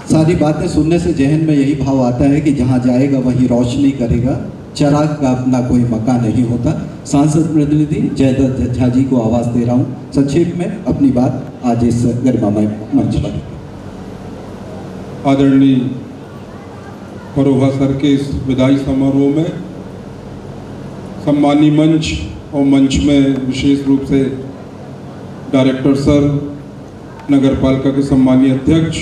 सारी बातें सुनने से जहन में यही भाव आता है कि जहाँ जाएगा वहीं रोशनी करेगा, चिराग का अपना कोई मकान नहीं होता। सांसद प्रतिनिधि जयदत्त झा जी को आवाज़ दे रहा हूँ। संक्षेप में अपनी बात आज इस गरिमामय मंच पर। आदरणीय परोहा सर के इस विदाई समारोह में सम्मानी मंच और मंच में विशेष रूप से डायरेक्टर सर, नगर पालिका के सम्मानीय अध्यक्ष,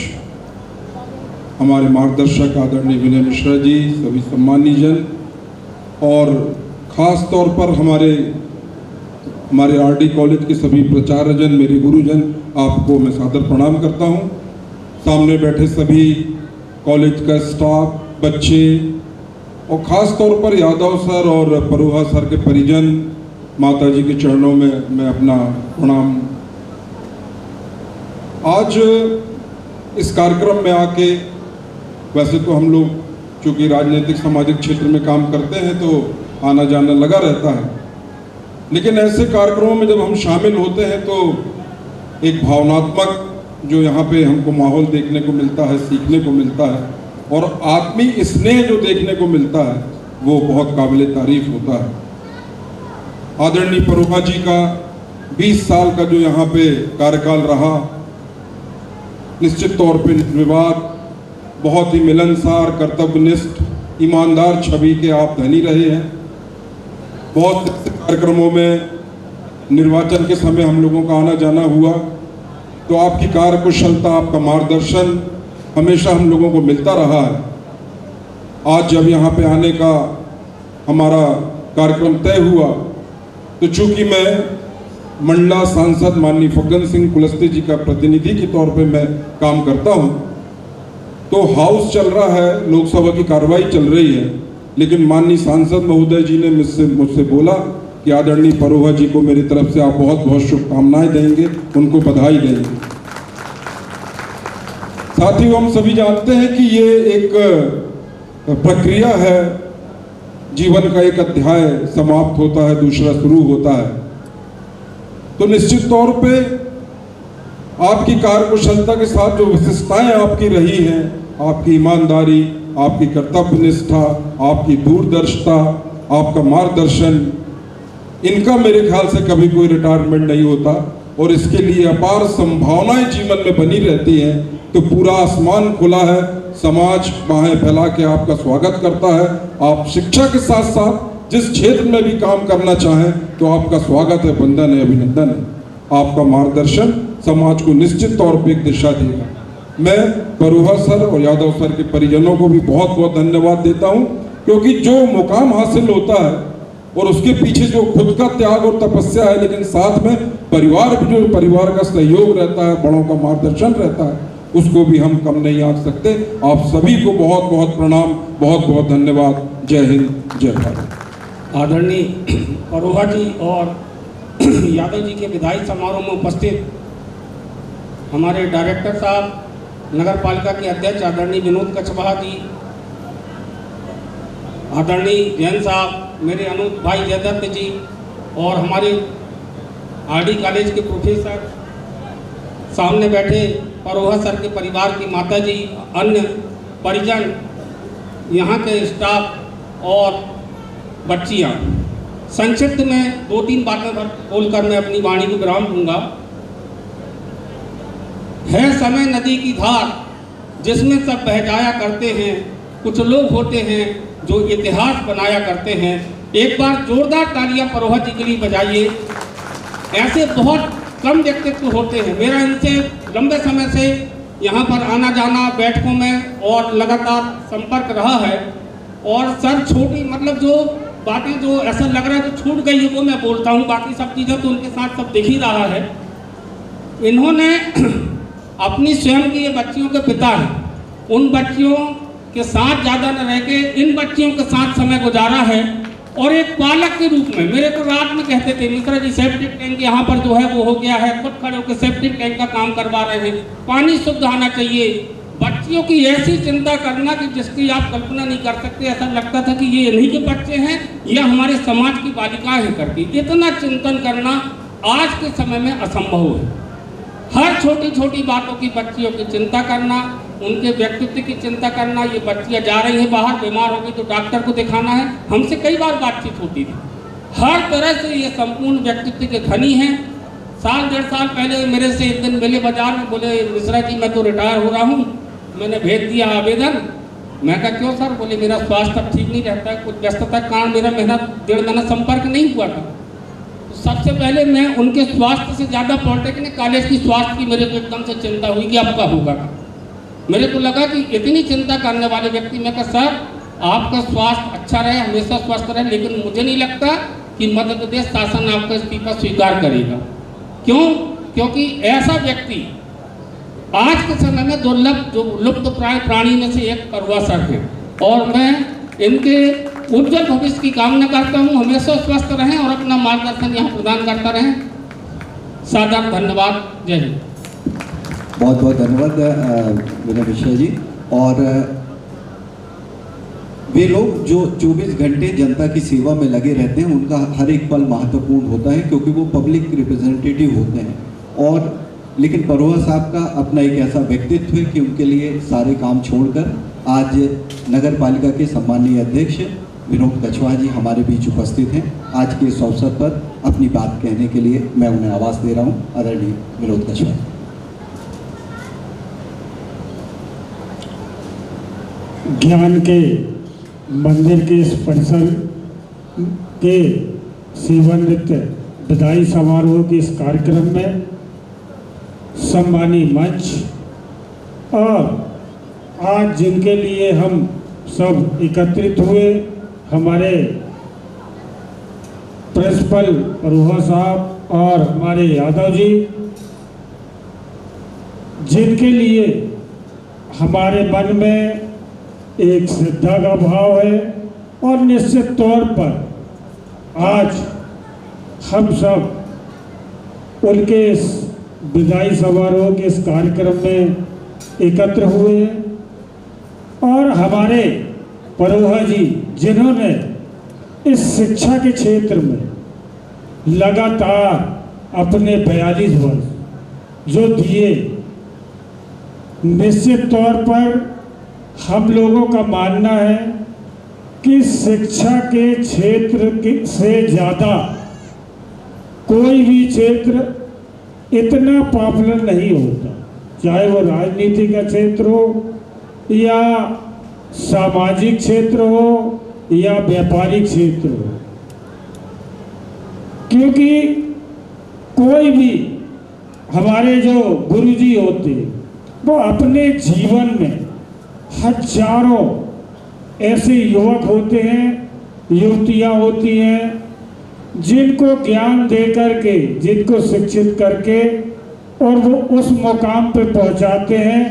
हमारे मार्गदर्शक आदरणीय विनय मिश्रा जी, सभी सम्मानी जन और ख़ास तौर पर हमारे आरडी कॉलेज के सभी प्राचार्यजन, मेरे गुरुजन, आपको मैं सादर प्रणाम करता हूं। सामने बैठे सभी कॉलेज का स्टाफ, बच्चे और ख़ास तौर पर यादव सर और परोहा सर के परिजन, माता जी के चरणों में मैं अपना प्रणाम। आज इस कार्यक्रम में आके, वैसे तो हम लोग चूँकि राजनीतिक सामाजिक क्षेत्र में काम करते हैं तो आना जाना लगा रहता है, लेकिन ऐसे कार्यक्रमों में जब हम शामिल होते हैं तो एक भावनात्मक जो यहाँ पे हमको माहौल देखने को मिलता है, सीखने को मिलता है, और आत्मीय स्नेह जो देखने को मिलता है वो बहुत काबिल तारीफ होता है। आदरणीय परोहा जी का 20 साल का जो यहाँ पे कार्यकाल रहा, निश्चित तौर पे निर्विवाद, बहुत ही मिलनसार, कर्तव्यनिष्ठ, ईमानदार छवि के आप धनी रहे हैं। बहुत से कार्यक्रमों में निर्वाचन के समय हम लोगों का आना जाना हुआ तो आपकी कार्यकुशलता, आपका मार्गदर्शन हमेशा हम लोगों को मिलता रहा है। आज जब यहाँ पे आने का हमारा कार्यक्रम तय हुआ तो चूंकि मैं मंडला सांसद माननीय फग्गन सिंह कुलस्ते जी का प्रतिनिधि के तौर पे मैं काम करता हूँ, तो हाउस चल रहा है, लोकसभा की कार्रवाई चल रही है, लेकिन माननीय सांसद महोदय जी ने मुझसे बोला कि आदरणीय परोहा जी को मेरी तरफ से आप बहुत बहुत शुभकामनाएं देंगे, उनको बधाई देंगे। साथियों, हम सभी जानते हैं कि ये एक प्रक्रिया है, जीवन का एक अध्याय समाप्त होता है, दूसरा शुरू होता है। तो निश्चित तौर पे आपकी कार्यकुशलता के साथ जो विशेषताएं आपकी रही हैं, आपकी ईमानदारी, आपकी कर्तव्यनिष्ठा, आपकी दूरदर्शिता, आपका मार्गदर्शन, इनका मेरे ख्याल से कभी कोई रिटायरमेंट नहीं होता और इसके लिए अपार संभावनाएं जीवन में बनी रहती हैं। तो पूरा आसमान खुला है, समाज बाहें फैला के आपका स्वागत करता है। आप शिक्षा के साथ साथ जिस क्षेत्र में भी काम करना चाहें तो आपका स्वागत है, वंदन है, अभिनंदन है। आपका मार्गदर्शन समाज को निश्चित तौर पर एक दिशा देगा। मैं परोहा सर और यादव सर के परिजनों को भी बहुत बहुत धन्यवाद देता हूं, क्योंकि जो मुकाम हासिल होता है और उसके पीछे जो खुद का त्याग और तपस्या है, लेकिन साथ में परिवार भी, जो परिवार का सहयोग रहता है, बड़ों का मार्गदर्शन रहता है, उसको भी हम कम नहीं आंक सकते। आप सभी को बहुत बहुत प्रणाम, बहुत बहुत धन्यवाद। जय हिंद, जय भारत। आदरणीय परोहा जी और यादव जी के विदाई समारोह में उपस्थित हमारे डायरेक्टर साहब, नगर पालिका के अध्यक्ष आदरणीय विनोद कछवाहा जी, आदरणीय जैन साहब, मेरे अनूप भाई जयदत्त जी और हमारे आरडी कॉलेज के प्रोफेसर, सामने बैठे परोहा सर के परिवार की माता जी, अन्य परिजन, यहाँ के स्टाफ और बच्चियाँ। संक्षिप्त में 2-3 बातें बोलकर मैं अपनी वाणी को विराम दूंगा। है समय नदी की धार जिसमें सब बह जाया करते हैं, कुछ लोग होते हैं जो इतिहास बनाया करते हैं। एक बार जोरदार तालियां परोहा जी के लिए बजाइए। ऐसे बहुत कम व्यक्तित्व होते हैं, मेरा इनसे लंबे समय से यहाँ पर आना जाना, बैठकों में और लगातार संपर्क रहा है। और सर छोटी, मतलब जो बातें जो ऐसा लग रहा है जो छूट गई है वो मैं बोलता हूँ, बाकी सब चीज़ें तो उनके साथ सब दिख ही रहा है। इन्होंने अपनी स्वयं की ये बच्चियों के पिता हैं, उन बच्चियों के साथ ज़्यादा न रह के इन बच्चियों के साथ समय गुजारा है। और एक पालक के रूप में मेरे को रात में कहते थे, मिश्रा जी सेप्टिक टैंक यहाँ पर जो है वो हो गया है, खुद खड़े होकर सेप्टिक टैंक का काम करवा रहे हैं, पानी शुद्ध आना चाहिए। बच्चियों की ऐसी चिंता करना कि जिसकी आप कल्पना नहीं कर सकते। ऐसा लगता था कि ये इन्हीं के बच्चे हैं या हमारे समाज की बालिकाएं हैं करती। इतना चिंतन करना आज के समय में असंभव है। हर छोटी छोटी बातों की बच्चियों की चिंता करना, उनके व्यक्तित्व की चिंता करना। ये बच्चियाँ जा रही हैं बाहर, बीमार होगी तो डॉक्टर को दिखाना है, हमसे कई बार बातचीत होती थी। हर तरह से ये संपूर्ण व्यक्तित्व के धनी हैं। 1.5 साल पहले मेरे से एक दिन मिले बाजार में, बोले मिश्रा जी मैं तो रिटायर हो रहा हूँ, मैंने भेज दिया आवेदन। मैं कहा क्यों सर? बोले मेरा स्वास्थ्य अब ठीक नहीं रहता है, कुछ व्यस्तता के कारण मेरा 1.5 महीना संपर्क नहीं हुआ था। तो सबसे पहले मैं उनके स्वास्थ्य से ज़्यादा पॉलिटेक्निक कॉलेज की स्वास्थ्य की मेरे को एकदम से चिंता हुई कि अब क्या होगा। मेरे को लगा कि इतनी चिंता करने वाले व्यक्ति, मैं कहा सर आपका स्वास्थ्य अच्छा रहे, हमेशा स्वस्थ रहे, लेकिन मुझे नहीं लगता कि मध्य प्रदेश शासन आपका इस्तीफा स्वीकार करेगा। क्यों? क्योंकि ऐसा व्यक्ति आज के समय में दुर्लभ जो लुप्त प्राय प्राणी में से एक परुआ सर हैं और मैं इनके उज्जवल भविष्य की कामना करता हूँ। हमेशा स्वस्थ रहें और अपना मार्गदर्शन यहाँ प्रदान करता रहें। सादर धन्यवाद। जय हिंद। बहुत बहुत धन्यवाद विनय मिश्रा जी। और वे लोग जो 24 घंटे जनता की सेवा में लगे रहते हैं, उनका हर एक पल महत्वपूर्ण होता है क्योंकि वो पब्लिक रिप्रेजेंटेटिव होते हैं। और लेकिन परोहा साहब का अपना एक ऐसा व्यक्तित्व है कि उनके लिए सारे काम छोड़कर आज नगर पालिका के सम्मानीय अध्यक्ष विनोद कछवाहा जी हमारे बीच उपस्थित हैं। आज के इस अवसर पर अपनी बात कहने के लिए मैं उन्हें आवाज़ दे रहा हूँ। आदरणीय विनोद कछवाहा। ज्ञान के मंदिर के इस परिसर के सेवानिवृत्त विदाई समारोह के इस कार्यक्रम में सम्मानी मंच और आज जिनके लिए हम सब एकत्रित हुए, हमारे प्रिंसिपल परोहा साहब और हमारे यादव जी, जिनके लिए हमारे मन में एक श्रद्धा का भाव है और निश्चित तौर पर आज हम सब उनके इस विदाई समारोह के इस कार्यक्रम में एकत्र हुए हैं। और हमारे परोहा जी जिन्होंने इस शिक्षा के क्षेत्र में लगातार अपने 42 वर्ष जो दिए, निश्चित तौर पर हम लोगों का मानना है कि शिक्षा के क्षेत्र से ज़्यादा कोई भी क्षेत्र इतना पॉपुलर नहीं होता, चाहे वो राजनीति का क्षेत्र हो या सामाजिक क्षेत्र हो या व्यापारिक क्षेत्र हो। क्योंकि कोई भी हमारे जो गुरुजी होते हैं वो अपने जीवन में हजारों ऐसे युवक होते हैं, युवतियां होती हैं, जिनको ज्ञान दे करके, जिनको शिक्षित करके और वो उस मुकाम पे पहुंचाते हैं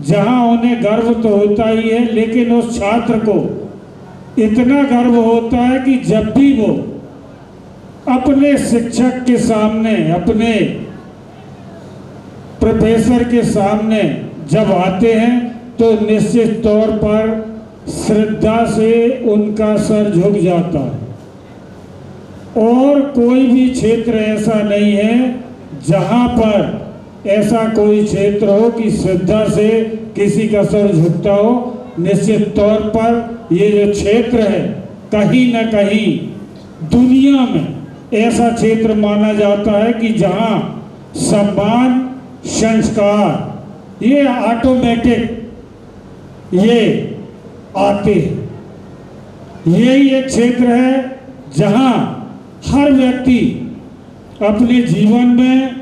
जहां उन्हें गर्व तो होता ही है, लेकिन उस छात्र को इतना गर्व होता है कि जब भी वो अपने शिक्षक के सामने, अपने प्रोफेसर के सामने जब आते हैं तो निश्चित तौर पर श्रद्धा से उनका सर झुक जाता है। और कोई भी क्षेत्र ऐसा नहीं है जहां पर ऐसा कोई क्षेत्र हो कि श्रद्धा से किसी का सर झुकता हो। निश्चित तौर पर ये जो क्षेत्र है कहीं ना कहीं दुनिया में ऐसा क्षेत्र माना जाता है कि जहां सम्मान, संस्कार ये ऑटोमेटिक ये आते हैं। यही एक क्षेत्र है जहां हर व्यक्ति अपने जीवन में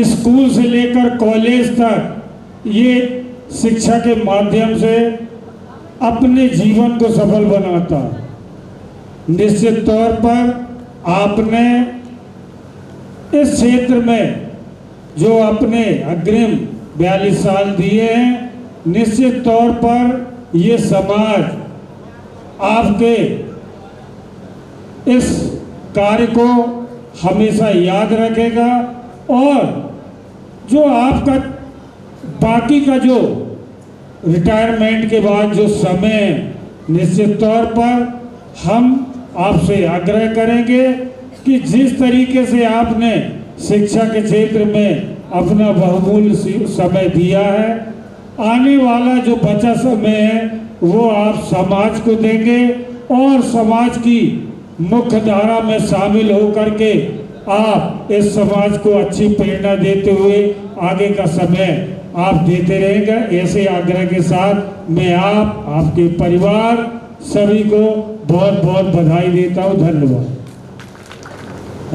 स्कूल से लेकर कॉलेज तक ये शिक्षा के माध्यम से अपने जीवन को सफल बनाता है। निश्चित तौर पर आपने इस क्षेत्र में जो अपने अग्रिम 42 साल दिए हैं, निश्चित तौर पर ये समाज आपके इस कार्य को हमेशा याद रखेगा। और जो आपका बाकी का जो रिटायरमेंट के बाद जो समय, निश्चित तौर पर हम आपसे आग्रह करेंगे कि जिस तरीके से आपने शिक्षा के क्षेत्र में अपना बहुमूल्य समय दिया है, आने वाला जो बचा समय है वो आप समाज को देंगे और समाज की मुख्य धारा में शामिल होकर के आप इस समाज को अच्छी प्रेरणा देते हुए आगे का समय आप देते रहेंगे। ऐसे आग्रह के साथ मैं आपके परिवार सभी को बहुत बहुत बधाई देता हूँ। धन्यवाद।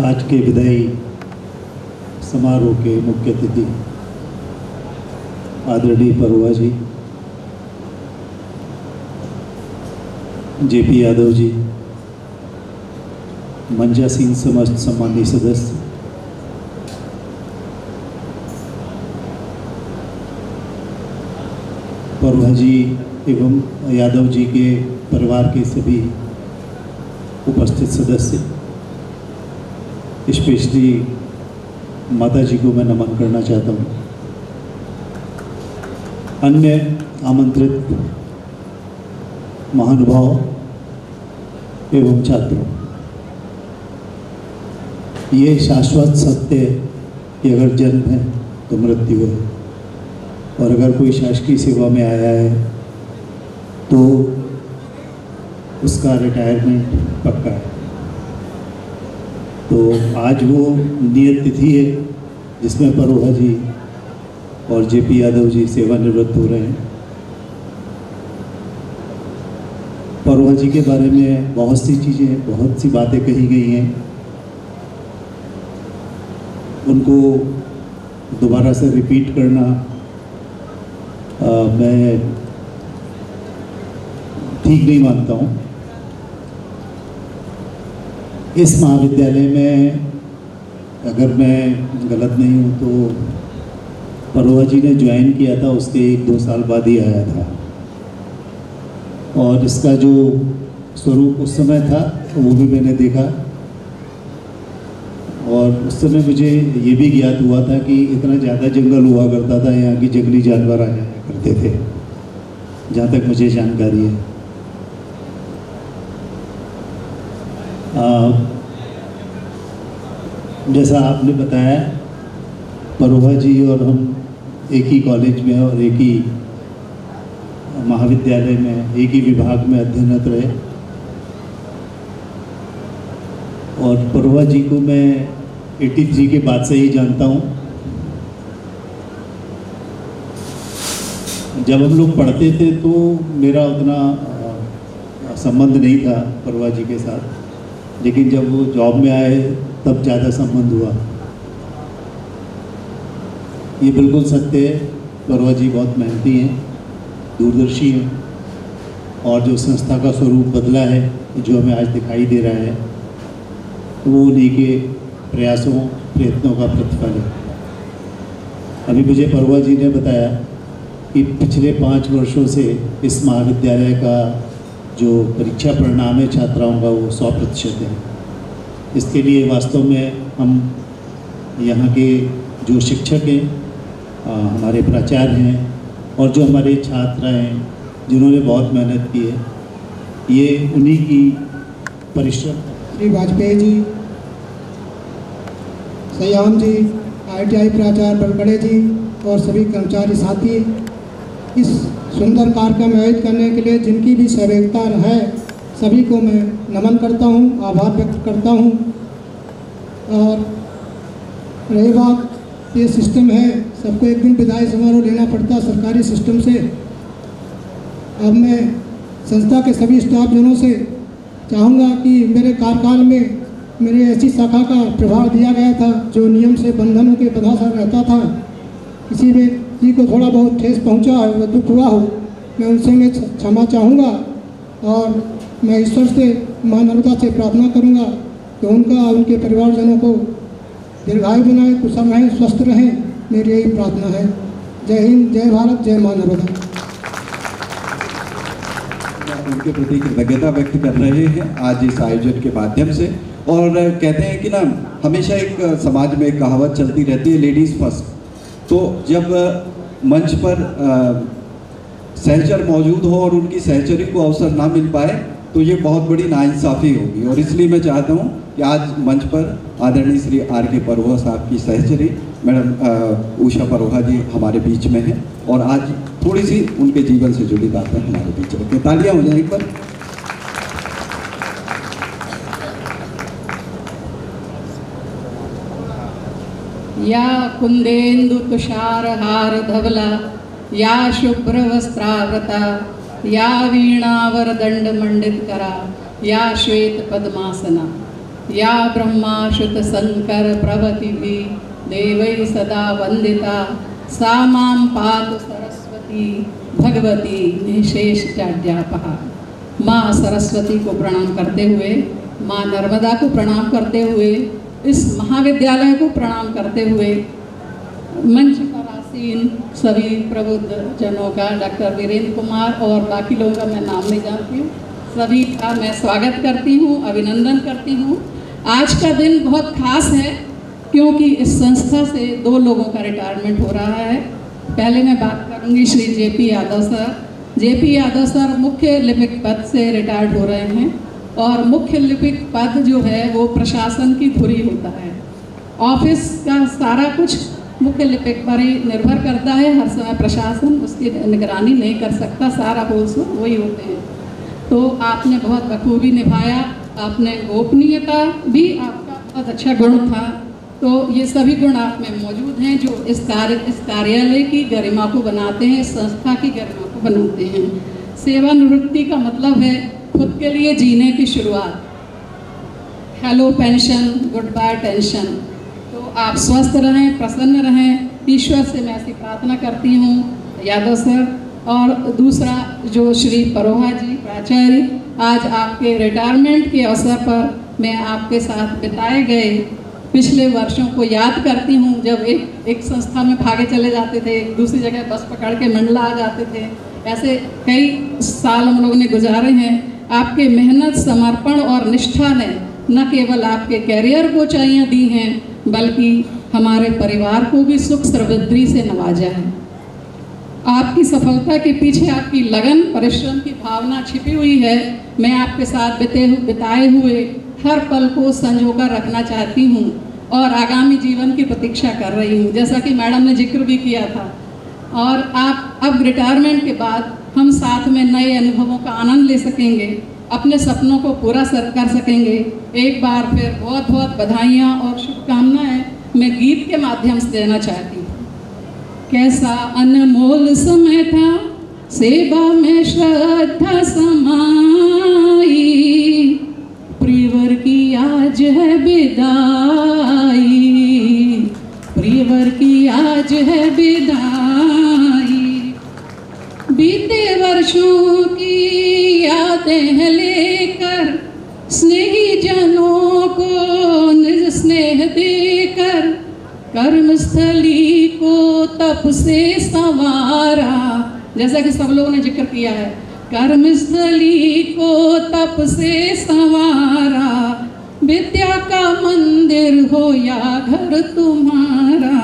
आज के विदाई समारोह के मुख्य अतिथि आदरणीय परोहा जी, जेपी यादव जी, मंचासीन समस्त सम्मानीय सदस्य, एवं यादव जी के परिवार के सभी उपस्थित सदस्य, स्पेशली माता जी को मैं नमन करना चाहता हूँ। अन्य आमंत्रित महानुभाव एवं छात्रों, ये शाश्वत सत्य कि अगर जन्म है तो मृत्यु है, और अगर कोई शासकीय सेवा में आया है तो उसका रिटायरमेंट पक्का है। तो आज वो नियत तिथि है जिसमें परोहा जी और जेपी यादव जी सेवानिवृत्त हो रहे हैं। परोहा जी के बारे में बहुत सी चीज़ें, बहुत सी बातें कही गई हैं, उनको दोबारा से रिपीट करना मैं ठीक नहीं मानता हूँ। इस महाविद्यालय में अगर मैं गलत नहीं हूँ तो परोहा जी ने ज्वाइन किया था उसके 1-2 साल बाद ही आया था, और इसका जो स्वरूप उस समय था वो भी मैंने देखा, और उस समय मुझे ये भी ज्ञात हुआ था कि इतना ज़्यादा जंगल हुआ करता था, यहाँ की जंगली जानवर आ जाया करते थे, जहाँ तक मुझे जानकारी है। जैसा आपने बताया, परोहा जी और हम एक ही कॉलेज में और एक ही महाविद्यालय में, एक ही विभाग में अध्ययनरत रहे, और परोहा जी को मैं 83 के बाद से ही जानता हूँ। जब हम लोग पढ़ते थे तो मेरा उतना संबंध नहीं था परोहा जी के साथ, लेकिन जब वो जॉब में आए तब ज़्यादा संबंध हुआ। ये बिल्कुल सत्य है, परोहा जी बहुत मेहनती हैं, दूरदर्शी हैं, और जो संस्था का स्वरूप बदला है, जो हमें आज दिखाई दे रहा है, वो उन्हीं के प्रयासों, प्रयत्नों का प्रतिफल है। अभी मुझे परोहा जी ने बताया कि पिछले 5 वर्षों से इस महाविद्यालय का जो परीक्षा परिणाम है छात्राओं का, वो 100% है। इसके लिए वास्तव में हम यहाँ के जो शिक्षक हैं, हमारे प्राचार्य हैं, और जो हमारे छात्र हैं जिन्होंने बहुत मेहनत की है, ये उन्हीं की परिश्रम। श्री वाजपेयी जी, सयाम जी, ITI प्राचार्य बड़गड़े जी और सभी कर्मचारी साथी, इस सुंदर कार्यक्रम आयोजित करने के लिए जिनकी भी सहभागिता है, सभी को मैं नमन करता हूँ, आभार व्यक्त करता हूँ। और रही बात, ये सिस्टम है, सबको एक दिन विदाई समारोह लेना पड़ता है सरकारी सिस्टम से। अब मैं संस्था के सभी स्टाफ जनों से चाहूँगा कि मेरे कार्यकाल में मेरे ऐसी शाखा का प्रभार दिया गया था जो नियम से बंधनों के बंधा रहता था। किसी व्यक्ति को थोड़ा बहुत ठेस पहुँचा हो, वह दुख हुआ हो, मैं उनसे मैं क्षमा चाहूँगा, और मैं ईश्वर से, माँ नर्मदा से प्रार्थना करूँगा कि उनका, उनके परिवारजनों को दीर्घायु बनाए, कुशल रहें, स्वस्थ रहें, मेरी यही प्रार्थना है। जय हिंद, जय भारत, जय माँ नर्मदा। उनके प्रति कृतज्ञता व्यक्त कर रहे हैं आज इस आयोजन के माध्यम से। और कहते हैं कि ना, हमेशा एक समाज में एक कहावत चलती रहती है, लेडीज़ फर्स्ट। तो जब मंच पर सहचर मौजूद हो और उनकी सहचरी को अवसर ना मिल पाए तो ये बहुत बड़ी नाइंसाफ़ी होगी, और इसलिए मैं चाहता हूँ कि आज मंच पर आदरणीय श्री R.K. परोहा साहब की सहचरी मैडम उषा परोहा जी हमारे बीच में हैं, और आज थोड़ी सी उनके जीवन से जुड़ी बातें हमारे बीच रखें। तालियां हो जाए एक बार। या कुंदेन्दु तुषारहार धवला, या शुभ्र वस्त्रावृता, या वीणावरदंड मंडित करा, या श्वेत पद्मासना, या ब्रह्माशुत शंकर प्रभृति देवै सदा वंदिता, सा मां पातु सरस्वती भगवती निशेष जाड्यापहा। माँ सरस्वती को प्रणाम करते हुए, माँ नर्मदा को प्रणाम करते हुए, इस महाविद्यालय को प्रणाम करते हुए, मंच पर आसीन इन सभी प्रबुद्ध जनों का, डॉक्टर वीरेंद्र कुमार और बाकी लोगों का मैं नाम नहीं जानती हूँ, सभी का मैं स्वागत करती हूँ, अभिनंदन करती हूँ। आज का दिन बहुत खास है क्योंकि इस संस्था से 2 लोगों का रिटायरमेंट हो रहा है। पहले मैं बात करूँगी Shri JP Yadav sir. JP Yadav sir मुख्य लिपिक पद से रिटायर्ड हो रहे हैं और मुख्य लिपिक पद जो है वो प्रशासन की धुरी होता है। ऑफिस का सारा कुछ मुख्य लिपिक पर ही निर्भर करता है। हर समय प्रशासन उसकी निगरानी नहीं कर सकता, सारा होल्स वही होते हैं। तो आपने बहुत बखूबी निभाया, आपने गोपनीयता भी आपका बहुत अच्छा गुण था। तो ये सभी गुण आप में मौजूद हैं जो इस कार्यालय की गरिमा को बनाते हैं, इस संस्था की गरिमा को बनाते हैं। सेवानिवृत्ति का मतलब है खुद के लिए जीने की शुरुआत। Hello pension, good by tension. तो आप स्वस्थ रहें, प्रसन्न रहें, ईश्वर से मैं ऐसी प्रार्थना करती हूँ यादव सर। और दूसरा जो श्री परोहा जी प्राचार्य, आज आपके रिटायरमेंट के अवसर पर मैं आपके साथ बिताए गए पिछले वर्षों को याद करती हूँ, जब एक संस्था में भागे चले जाते थे, दूसरी जगह बस पकड़ के मंडला आ जाते थे। ऐसे कई साल हम लोगों ने गुजारे हैं। आपके मेहनत, समर्पण और निष्ठा ने न केवल आपके कैरियर को ऊंचाइयाँ दी हैं बल्कि हमारे परिवार को भी सुख समृद्धि से नवाजा है। आपकी सफलता के पीछे आपकी लगन, परिश्रम की भावना छिपी हुई है। मैं आपके साथ बिताए हुए हर पल को संजोकर रखना चाहती हूँ और आगामी जीवन की प्रतीक्षा कर रही हूँ, जैसा कि मैडम ने जिक्र भी किया था। और आप अब रिटायरमेंट के बाद हम साथ में नए अनुभवों का आनंद ले सकेंगे, अपने सपनों को पूरा कर सकेंगे। एक बार फिर बहुत बहुत बधाइयाँ और शुभकामनाएं मैं गीत के माध्यम से देना चाहती हूँ। कैसा अनमोल समय था, सेवा में श्रद्धा समाई, प्रियवर की आज है विदाई, प्रियवर की आज है विदाई। बीते वर्षों की यादें लेकर स्नेही जनों को निज स्नेह देकर कर्मस्थली को तप से संवारा, जैसा कि सब लोगों ने जिक्र किया है। कर्मस्थली को तप से संवारा, विद्या का मंदिर हो या घर तुम्हारा।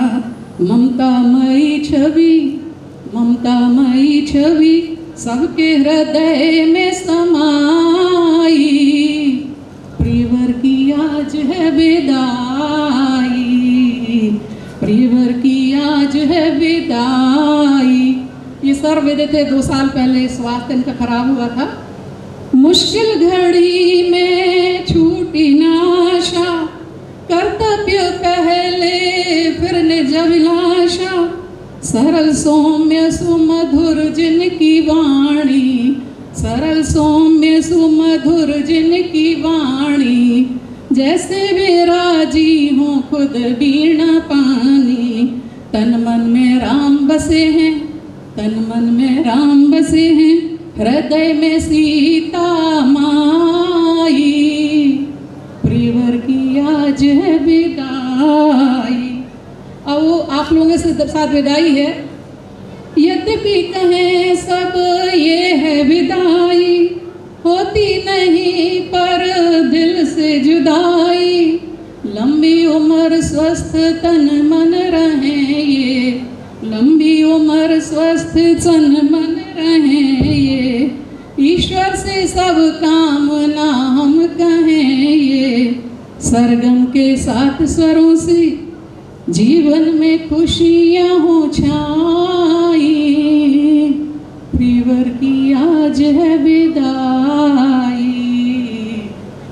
ममतामयी छवि, ममतामयी छवि सबके हृदय में समाई, प्रियवर की आज है विदाई, प्रियवर की आज है विदाई। ये सर विदे थे, 2 साल पहले स्वास्थ्य इनका खराब हुआ था। मुश्किल घड़ी में छूटी नाशा, कर्तव्य पहले फिर निज अभिलाषा। सरल सौम्य सुमधुर जिनकी वाणी, सरल सौम्य सुमधुर जिनकी वाणी, जैसे विराजी हो खुद बीणा पानी। तन मन में राम बसे हैं, तन मन में राम बसे हैं, हृदय में सीता माई, प्रियवर की आज है विदाई। अब वो आप लोगों से साथ विदाई है। यद्यपि कहें सब ये है विदाई, होती नहीं पर दिल से जुदाई। लंबी उम्र स्वस्थ तन मन रहे ये, लंबी उम्र स्वस्थ तन मन रहे ये। ईश्वर से सब कामना हम कहें ये, सरगम के 7 स्वरों से जीवन में खुशियाँ हो छाई, प्रियवर की आज है विदाई,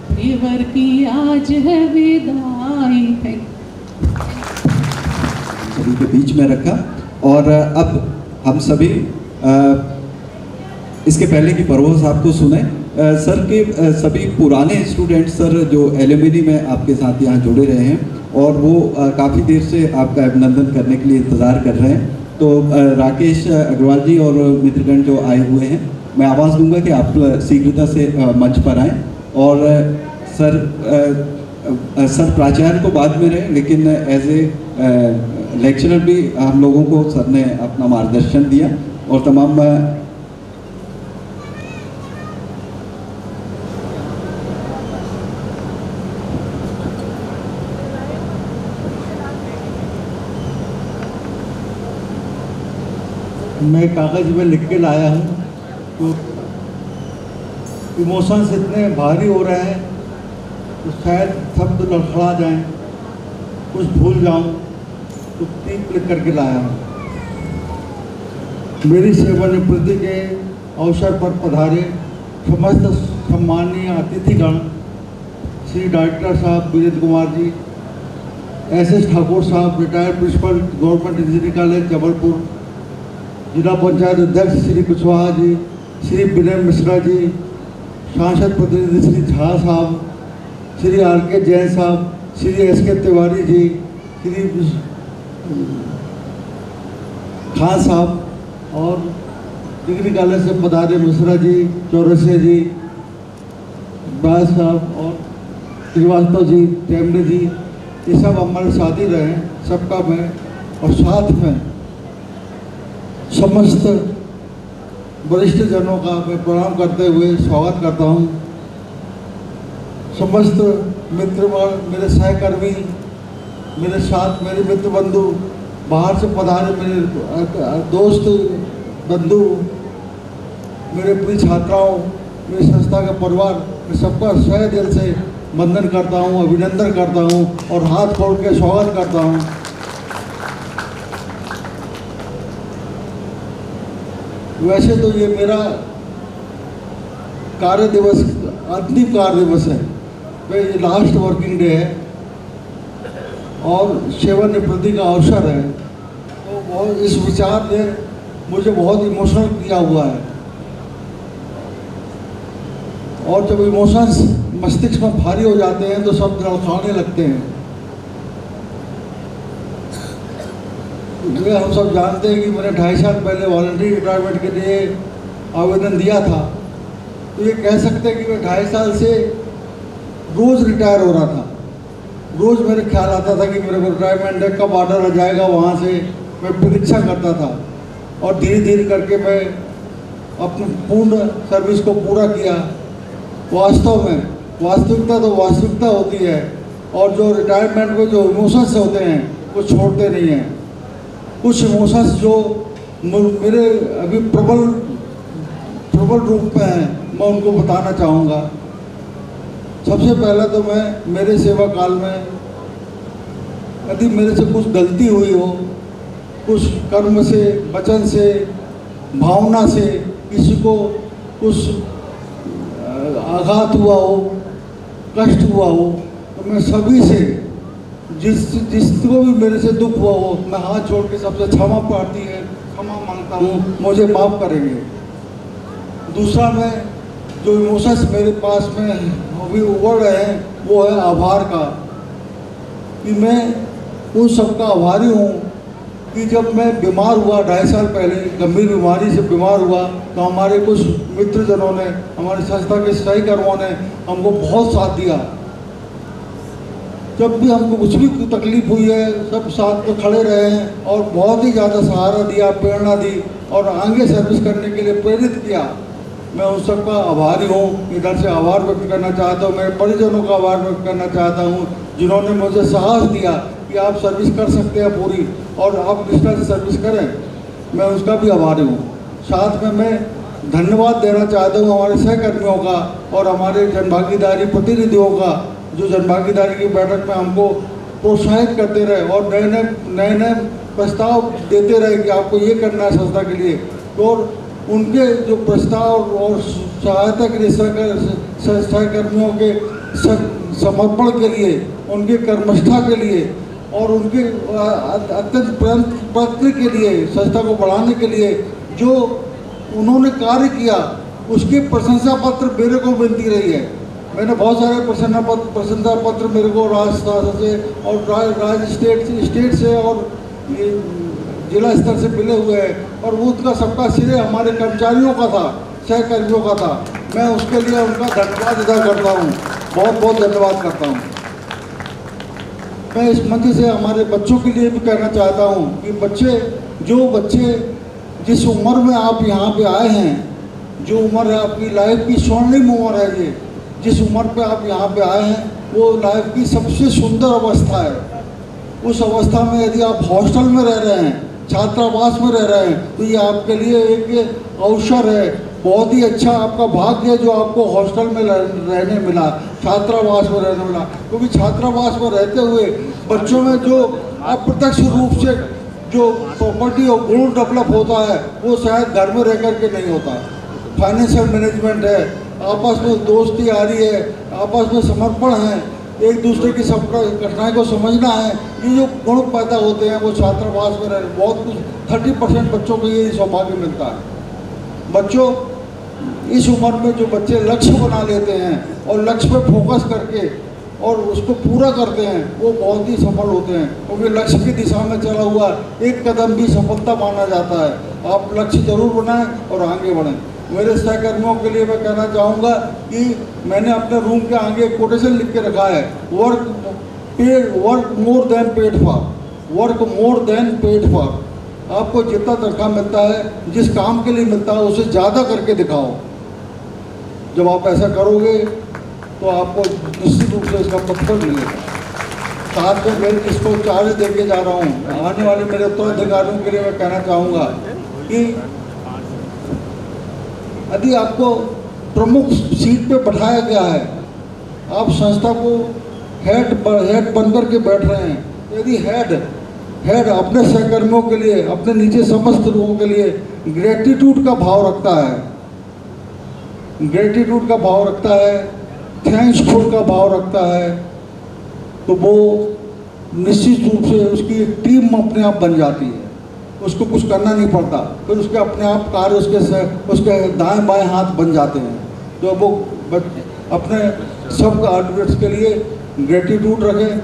प्रियवर की आज है विदाई। सभी के बीच में रखा। और अब हम सभी इसके पहले की परवो साहब को सुने। सर के सभी पुराने स्टूडेंट सर जो एलुमनी में आपके साथ यहाँ जुड़े रहे हैं और वो काफ़ी देर से आपका अभिनंदन करने के लिए इंतज़ार कर रहे हैं। तो राकेश अग्रवाल जी और मित्रगण जो आए हुए हैं, मैं आवाज़ दूंगा कि आप शीघ्रता से मंच पर आएँ। और सर सर प्राचार्य को बाद में रहे, लेकिन एज ए लेक्चरर भी हम लोगों को सर ने अपना मार्गदर्शन दिया और तमाम मैं कागज़ में लिख के लाया हूँ। तो इमोशंस इतने भारी हो रहे हैं तो शायद शब्द लड़खड़ा जाएं, कुछ भूल जाऊं, तो टिक लिख करके लाया हूँ। मेरी सेवानिवृत्ति के अवसर पर पधारे समस्त सम्मानीय अतिथिगण, श्री डायरेक्टर साहब वीरेंद्र कुमार जी, एस ठाकुर साहब, retired principal government engineering college Jabalpur, जिला पंचायत अध्यक्ष श्री कुशवाहा जी, श्री विनय मिश्रा जी, सांसद प्रतिनिधि श्री झा साहब, श्री आर.के. जैन साहब, श्री एस.के. तिवारी जी, श्री खान साहब और डिग्री कॉलेज से पधारे मिश्रा जी, चौरसिया जी, बाज साहब और श्रीवास्तव जी, टेमरे जी, ये सब हमारे साथी रहे। सबका मैं और साथ में समस्त वरिष्ठ जनों का मैं प्रणाम करते हुए स्वागत करता हूँ। समस्त मित्र, मेरे सहकर्मी, मेरे साथ मेरे मित्र बंधु, बाहर से पधारे मेरे दोस्त बंधु, मेरे प्रिय छात्राओं, मेरी संस्था का परिवार, मैं सबका सह दिल से वंदन करता हूँ, अभिनंदन करता हूँ और हाथ खोल के स्वागत करता हूँ। वैसे तो ये मेरा कार्य दिवस, अंतिम कार्य दिवस है, ये लास्ट वर्किंग डे है और सेवानिवृत्ति का अवसर है, तो बहुत इस विचार ने मुझे बहुत इमोशनल किया हुआ है। और जब इमोशंस मस्तिष्क में भारी हो जाते हैं तो सब लड़खड़ाने लगते हैं। ये हम सब जानते हैं कि मैंने 2.5 साल पहले वॉलंटरी रिटायरमेंट के लिए आवेदन दिया था, तो ये कह सकते हैं कि मैं 2.5 साल से रोज़ रिटायर हो रहा था। रोज़ मेरे ख्याल आता था कि मेरे को रिटायरमेंट है, कब ऑर्डर आ जाएगा, वहाँ से मैं प्रतीक्षा करता था और धीरे धीरे करके मैं अपनी पूर्ण सर्विस को पूरा किया। वास्तव में वास्तविकता तो वास्तविकता होती है और जो रिटायरमेंट में जो इमोशंस होते हैं वो छोड़ते नहीं हैं। कुछ इमोशंस जो मेरे अभी प्रबल रूप में हैं, मैं उनको बताना चाहूँगा। सबसे पहले तो मैं मेरे सेवा काल में यदि मेरे से कुछ गलती हुई हो, कुछ कर्म से, वचन से, भावना से किसी को कुछ आघात हुआ हो, कष्ट हुआ हो, तो मैं सभी से जिसको भी मेरे से दुख हुआ हो, मैं हाथ जोड़ के सबसे क्षमा प्रार्थी है, क्षमा मांगता हूँ, मुझे माफ़ करेंगे। दूसरा, मैं जो इमोशंस मेरे पास में अभी उभर रहे हैं वो है आभार का, कि मैं उन सबका आभारी हूँ कि जब मैं बीमार हुआ 2.5 साल पहले, गंभीर बीमारी से बीमार हुआ, तो हमारे कुछ मित्रजनों ने, हमारी संस्था के सहकर्मियों ने हमको बहुत साथ दिया। जब भी हमको कुछ भी तकलीफ हुई है, सब साथ में खड़े रहे हैं और बहुत ही ज़्यादा सहारा दिया, प्रेरणा दी और आगे सर्विस करने के लिए प्रेरित किया। मैं उन सबका आभारी हूँ। इधर से आभार व्यक्त करना चाहता हूँ, मेरे परिजनों का आभार व्यक्त करना चाहता हूँ, जिन्होंने मुझे साहस दिया कि आप सर्विस कर सकते हैं पूरी और आप निष्ठा से सर्विस करें, मैं उसका भी आभारी हूँ। साथ में मैं धन्यवाद देना चाहता हूँ हमारे सहकर्मियों का और हमारे जनभागीदारी प्रतिनिधियों का, जो जनभागीदारी की बैठक में हमको प्रोत्साहित करते रहे और नए प्रस्ताव देते रहे कि आपको ये करना है संस्था के लिए। तो उनके जो प्रस्ताव और सहायता के लिए सहकर्मियों के समर्पण के लिए, उनके कर्मष्ठा के लिए और उनके अत्यंत प्रयत्न के लिए, संस्था को बढ़ाने के लिए जो उन्होंने कार्य किया, उसके प्रशंसा पत्र मेरे को मिलती रही है। मैंने बहुत सारे प्रशंसा पत्र मेरे को राज्य से और राज्य स्टेट से और जिला स्तर से मिले हुए हैं और वो उसका सबका श्रेय हमारे कर्मचारियों का था, सहकर्मियों का था। मैं उसके लिए उनका धन्यवाद अदा करता हूँ, बहुत बहुत धन्यवाद करता हूँ। मैं इस मंच से हमारे बच्चों के लिए भी कहना चाहता हूँ कि बच्चे जिस उम्र में आप यहाँ पे आए हैं, जो उम्र है आपकी लाइफ की स्वर्णिम उम्र है, ये जिस उम्र पे आप यहाँ पे आए हैं वो लाइफ की सबसे सुंदर अवस्था है। उस अवस्था में यदि आप हॉस्टल में रह रहे हैं, छात्रावास में रह रहे हैं, तो ये आपके लिए एक अवसर है, बहुत ही अच्छा आपका भाग्य है जो आपको हॉस्टल में रहने मिला, छात्रावास में रहने मिला। क्योंकि छात्रावास में रहते हुए बच्चों में जो अप्रत्यक्ष रूप से जो प्रॉपर्टी और गुण डेवलप होता है वो शायद घर में रह कर के नहीं होता। फाइनेंशियल मैनेजमेंट है, आपस में दोस्ती आ रही है, आपस में समर्पण है, एक दूसरे की सब कठिनाई को समझना है, ये जो गुण पैदा होते हैं वो छात्रावास में रह बहुत कुछ 30% बच्चों को ये सौभाग्य मिलता है। बच्चों इस उम्र में जो बच्चे लक्ष्य बना लेते हैं और लक्ष्य पे फोकस करके और उसको पूरा करते हैं वो बहुत ही सफल होते हैं, क्योंकि लक्ष्य की दिशा में चला हुआ एक कदम भी सफलता माना जाता है। आप लक्ष्य जरूर बनाएं और आगे बढ़ें। मेरे सहकर्मियों के लिए मैं कहना चाहूँगा कि मैंने अपने रूम के आगे एक कोटेशन लिख के रखा है, work more than paid for, work more than paid for. आपको जितना तनख्वाह मिलता है, जिस काम के लिए मिलता है उससे ज़्यादा करके दिखाओ। जब आप ऐसा करोगे तो आपको निश्चित रूप से इसका प्रतिफल मिलेगा। साथ में मैं इसको चार्ज दे के जा रहा हूँ, आने वाले मेरे उत्तराधिकारियों के लिए मैं कहना चाहूँगा कि यदि आपको प्रमुख सीट पे बैठाया गया है, आप संस्था को हेड बनकर के बैठ रहे हैं, यदि हेड अपने सहकर्मियों के लिए, अपने नीचे समस्त लोगों के लिए ग्रेटिट्यूड का भाव रखता है, ग्रेटिट्यूड का भाव रखता है, थैंक्सफुल का भाव रखता है, तो वो निश्चित रूप से उसकी टीम अपने आप बन जाती है। उसको कुछ करना नहीं पड़ता, फिर उसके अपने आप कार्य उसके दाएं बाएं हाथ बन जाते हैं। तो वो अपने सब आर्टिस्ट के लिए ग्रेटिट्यूड रखें,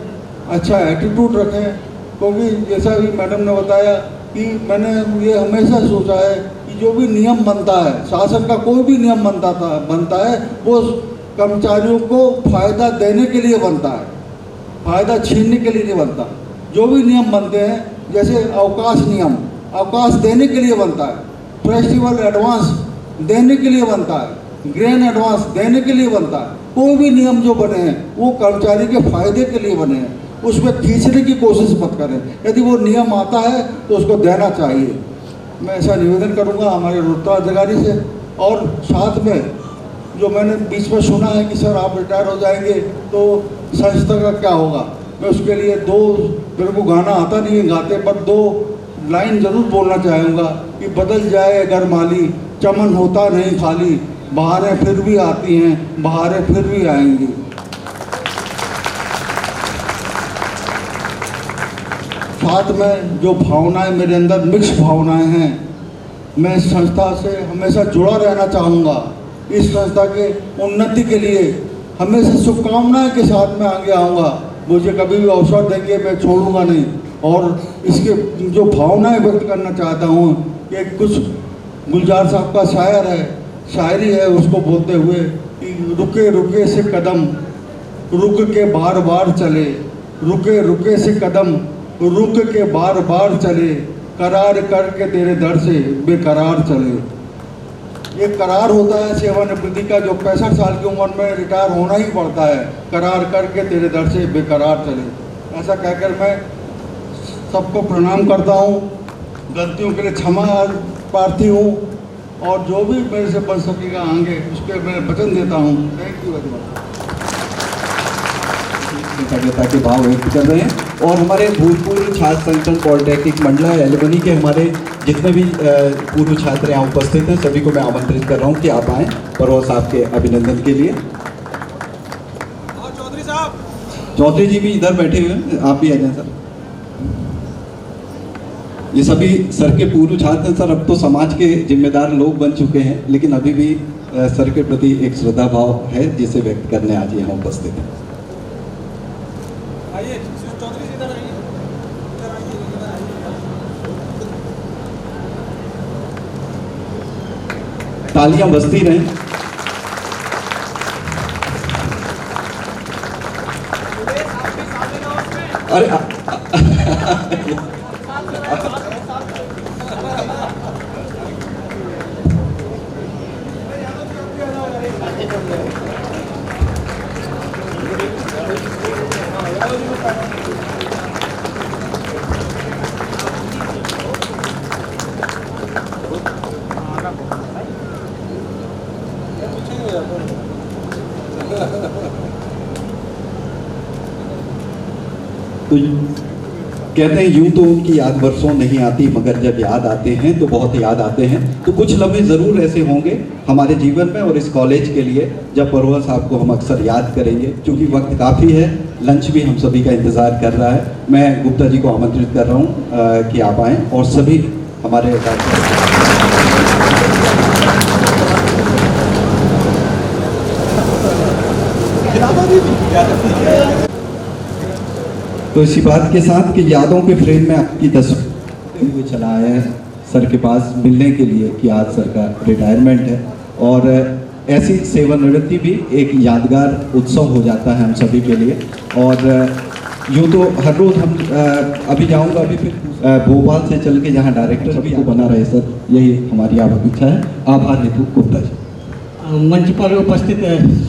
अच्छा एटीट्यूड रखें। क्योंकि जैसा भी मैडम ने बताया कि मैंने ये हमेशा सोचा है कि जो भी नियम बनता है, शासन का कोई भी नियम बनता है वो कर्मचारियों को फायदा देने के लिए बनता है, फायदा छीनने के लिए नहीं बनता। जो भी नियम बनते हैं, जैसे अवकाश नियम, अवकाश देने के लिए बनता है, फेस्टिवल एडवांस देने के लिए बनता है, ग्रेन एडवांस देने के लिए बनता है। कोई भी नियम जो बने हैं वो कर्मचारी के फायदे के लिए बने हैं, उसमें खींचने की कोशिश मत करें। यदि वो नियम आता है तो उसको देना चाहिए। मैं ऐसा निवेदन करूंगा हमारे उत्तराधिकारी से। और साथ में जो मैंने बीच में सुना है कि सर आप रिटायर हो जाएंगे तो संस्था का क्या होगा, मैं उसके लिए मेरे को गाना आता नहीं है गाते, पर 2 लाइन जरूर बोलना चाहूँगा कि बदल जाए अगर माली, चमन होता नहीं खाली, बहारें फिर भी आती हैं, बहारें फिर भी आएंगी। साथ में जो भावनाएं मेरे अंदर मिक्स भावनाएं हैं, मैं इस संस्था से हमेशा जुड़ा रहना चाहूँगा। इस संस्था के उन्नति के लिए हमेशा शुभकामनाएं के साथ में आगे आऊँगा। मुझे कभी भी अवसर देंगे मैं छोड़ूंगा नहीं। और इसके जो भावनाएं व्यक्त करना चाहता हूँ कि कुछ गुलजार साहब का शायरी है, उसको बोलते हुए कि रुके रुके से कदम रुक के बार बार चले, रुके रुके से कदम रुक के बार बार चले, करार करके तेरे दर से बेकरार चले। एक करार होता है सेवानिवृत्ति का, जो 65 साल की उम्र में रिटायर होना ही पड़ता है, करार करके तेरे दर से बेकरार चले। ऐसा कहकर मैं सबको प्रणाम करता हूँ, गलतियों के लिए क्षमा प्रार्थी हूँ, और जो भी मेरे से बन सकेगा आगे उसके मैं वचन देता हूँ। Thank you very much. कृतज्ञता के भाव व्यक्त कर रहे हैं। और हमारे भूतपूर्व छात्र संगठन पॉलिटेक्निक मंडला एलुमनी के हमारे जितने भी पूर्व छात्र यहाँ उपस्थित हैं, सभी को मैं आमंत्रित कर रहा हूँ कि आप आएँ परवा साहब के अभिनंदन के लिए। चौधरी जी भी इधर बैठे हुए हैं, आप भी आ जाएं सर। ये सभी सर के पूर्व छात्र हैं सर, अब तो समाज के जिम्मेदार लोग बन चुके हैं, लेकिन अभी भी सर के प्रति एक श्रद्धा भाव है जिसे व्यक्त करने आज यहाँ उपस्थित है। तालियां बजती रहें। तो कहते हैं यूं तो उनकी याद वर्षों नहीं आती, मगर जब याद आते हैं तो बहुत याद आते हैं। तो कुछ लम्हे ज़रूर ऐसे होंगे हमारे जीवन में और इस कॉलेज के लिए जब परोहा साहब को हम अक्सर याद करेंगे। क्योंकि वक्त काफ़ी है, लंच भी हम सभी का इंतज़ार कर रहा है। मैं गुप्ता जी को आमंत्रित कर रहा हूँ कि आप आएँ और सभी हमारे तो इसी बात के साथ कि यादों के फ्रेम में आपकी तस्वीर हुए चला आए हैं सर के पास मिलने के लिए कि आज सर का रिटायरमेंट है और ऐसी सेवानिवृत्ति भी एक यादगार उत्सव हो जाता है हम सभी के लिए। और यूँ तो हर रोज़ हम अभी जाऊंगा अभी फिर भोपाल से चल के जहाँ डायरेक्टर भी बना रहे सर, यही हमारी आप इच्छा है। आभार हेतु गुप्ता जी। मंच पर उपस्थित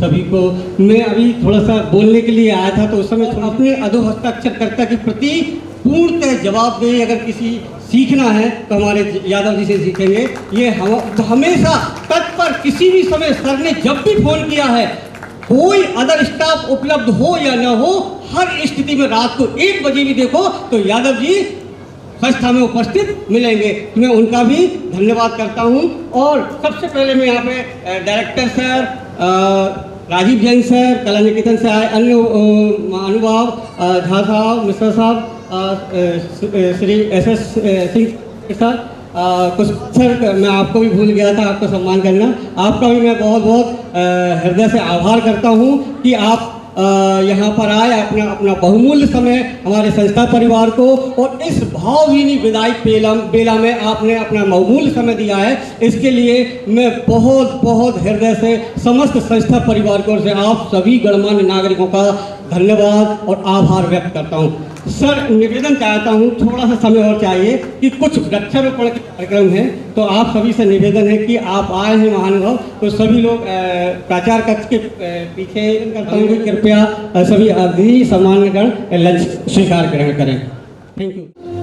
सभी को मैं अभी थोड़ा सा बोलने के लिए आया था, तो उस समय अपने अधो हस्ताक्षरकर्ता के प्रति पूर्णतः जवाबदेही अगर किसी सीखना है तो हमारे यादव जी से सीखेंगे। ये हमेशा तत्पर, किसी भी समय सर ने जब भी फोन किया है, कोई अदर स्टाफ उपलब्ध हो या न हो, हर स्थिति में रात को 1 बजे भी देखो तो यादव जी संस्था में उपस्थित मिलेंगे। मैं उनका भी धन्यवाद करता हूं। और सबसे पहले मैं यहाँ पे director sir, Rajiv Jain sir, Kala Niketan से आए अन्य महानुभाव, झा साहब, मिश्रा साहब, श्री SS सिंह सर, कुछ सर मैं आपको भी भूल गया था आपका सम्मान करना। आपका भी मैं बहुत बहुत हृदय से आभार करता हूँ कि आप यहाँ पर आए, अपना बहुमूल्य समय हमारे संस्था परिवार को और इस भावहीनी विदाई बेला में आपने अपना बहुमूल्य समय दिया है। इसके लिए मैं बहुत बहुत हृदय से समस्त संस्था परिवार की ओर से आप सभी गणमान्य नागरिकों का धन्यवाद और आभार व्यक्त करता हूँ। सर निवेदन चाहता हूँ, थोड़ा सा समय और चाहिए कि कुछ वृक्षारोपण के कार्यक्रम है, तो आप सभी से निवेदन है कि आप आए हैं महानुभाव, तो सभी लोग प्राचार कक्ष के पीछे करता हूँ कि कृपया सभी अतिथि सम्मानगण लंच स्वीकार ग्रहण करें। Thank you.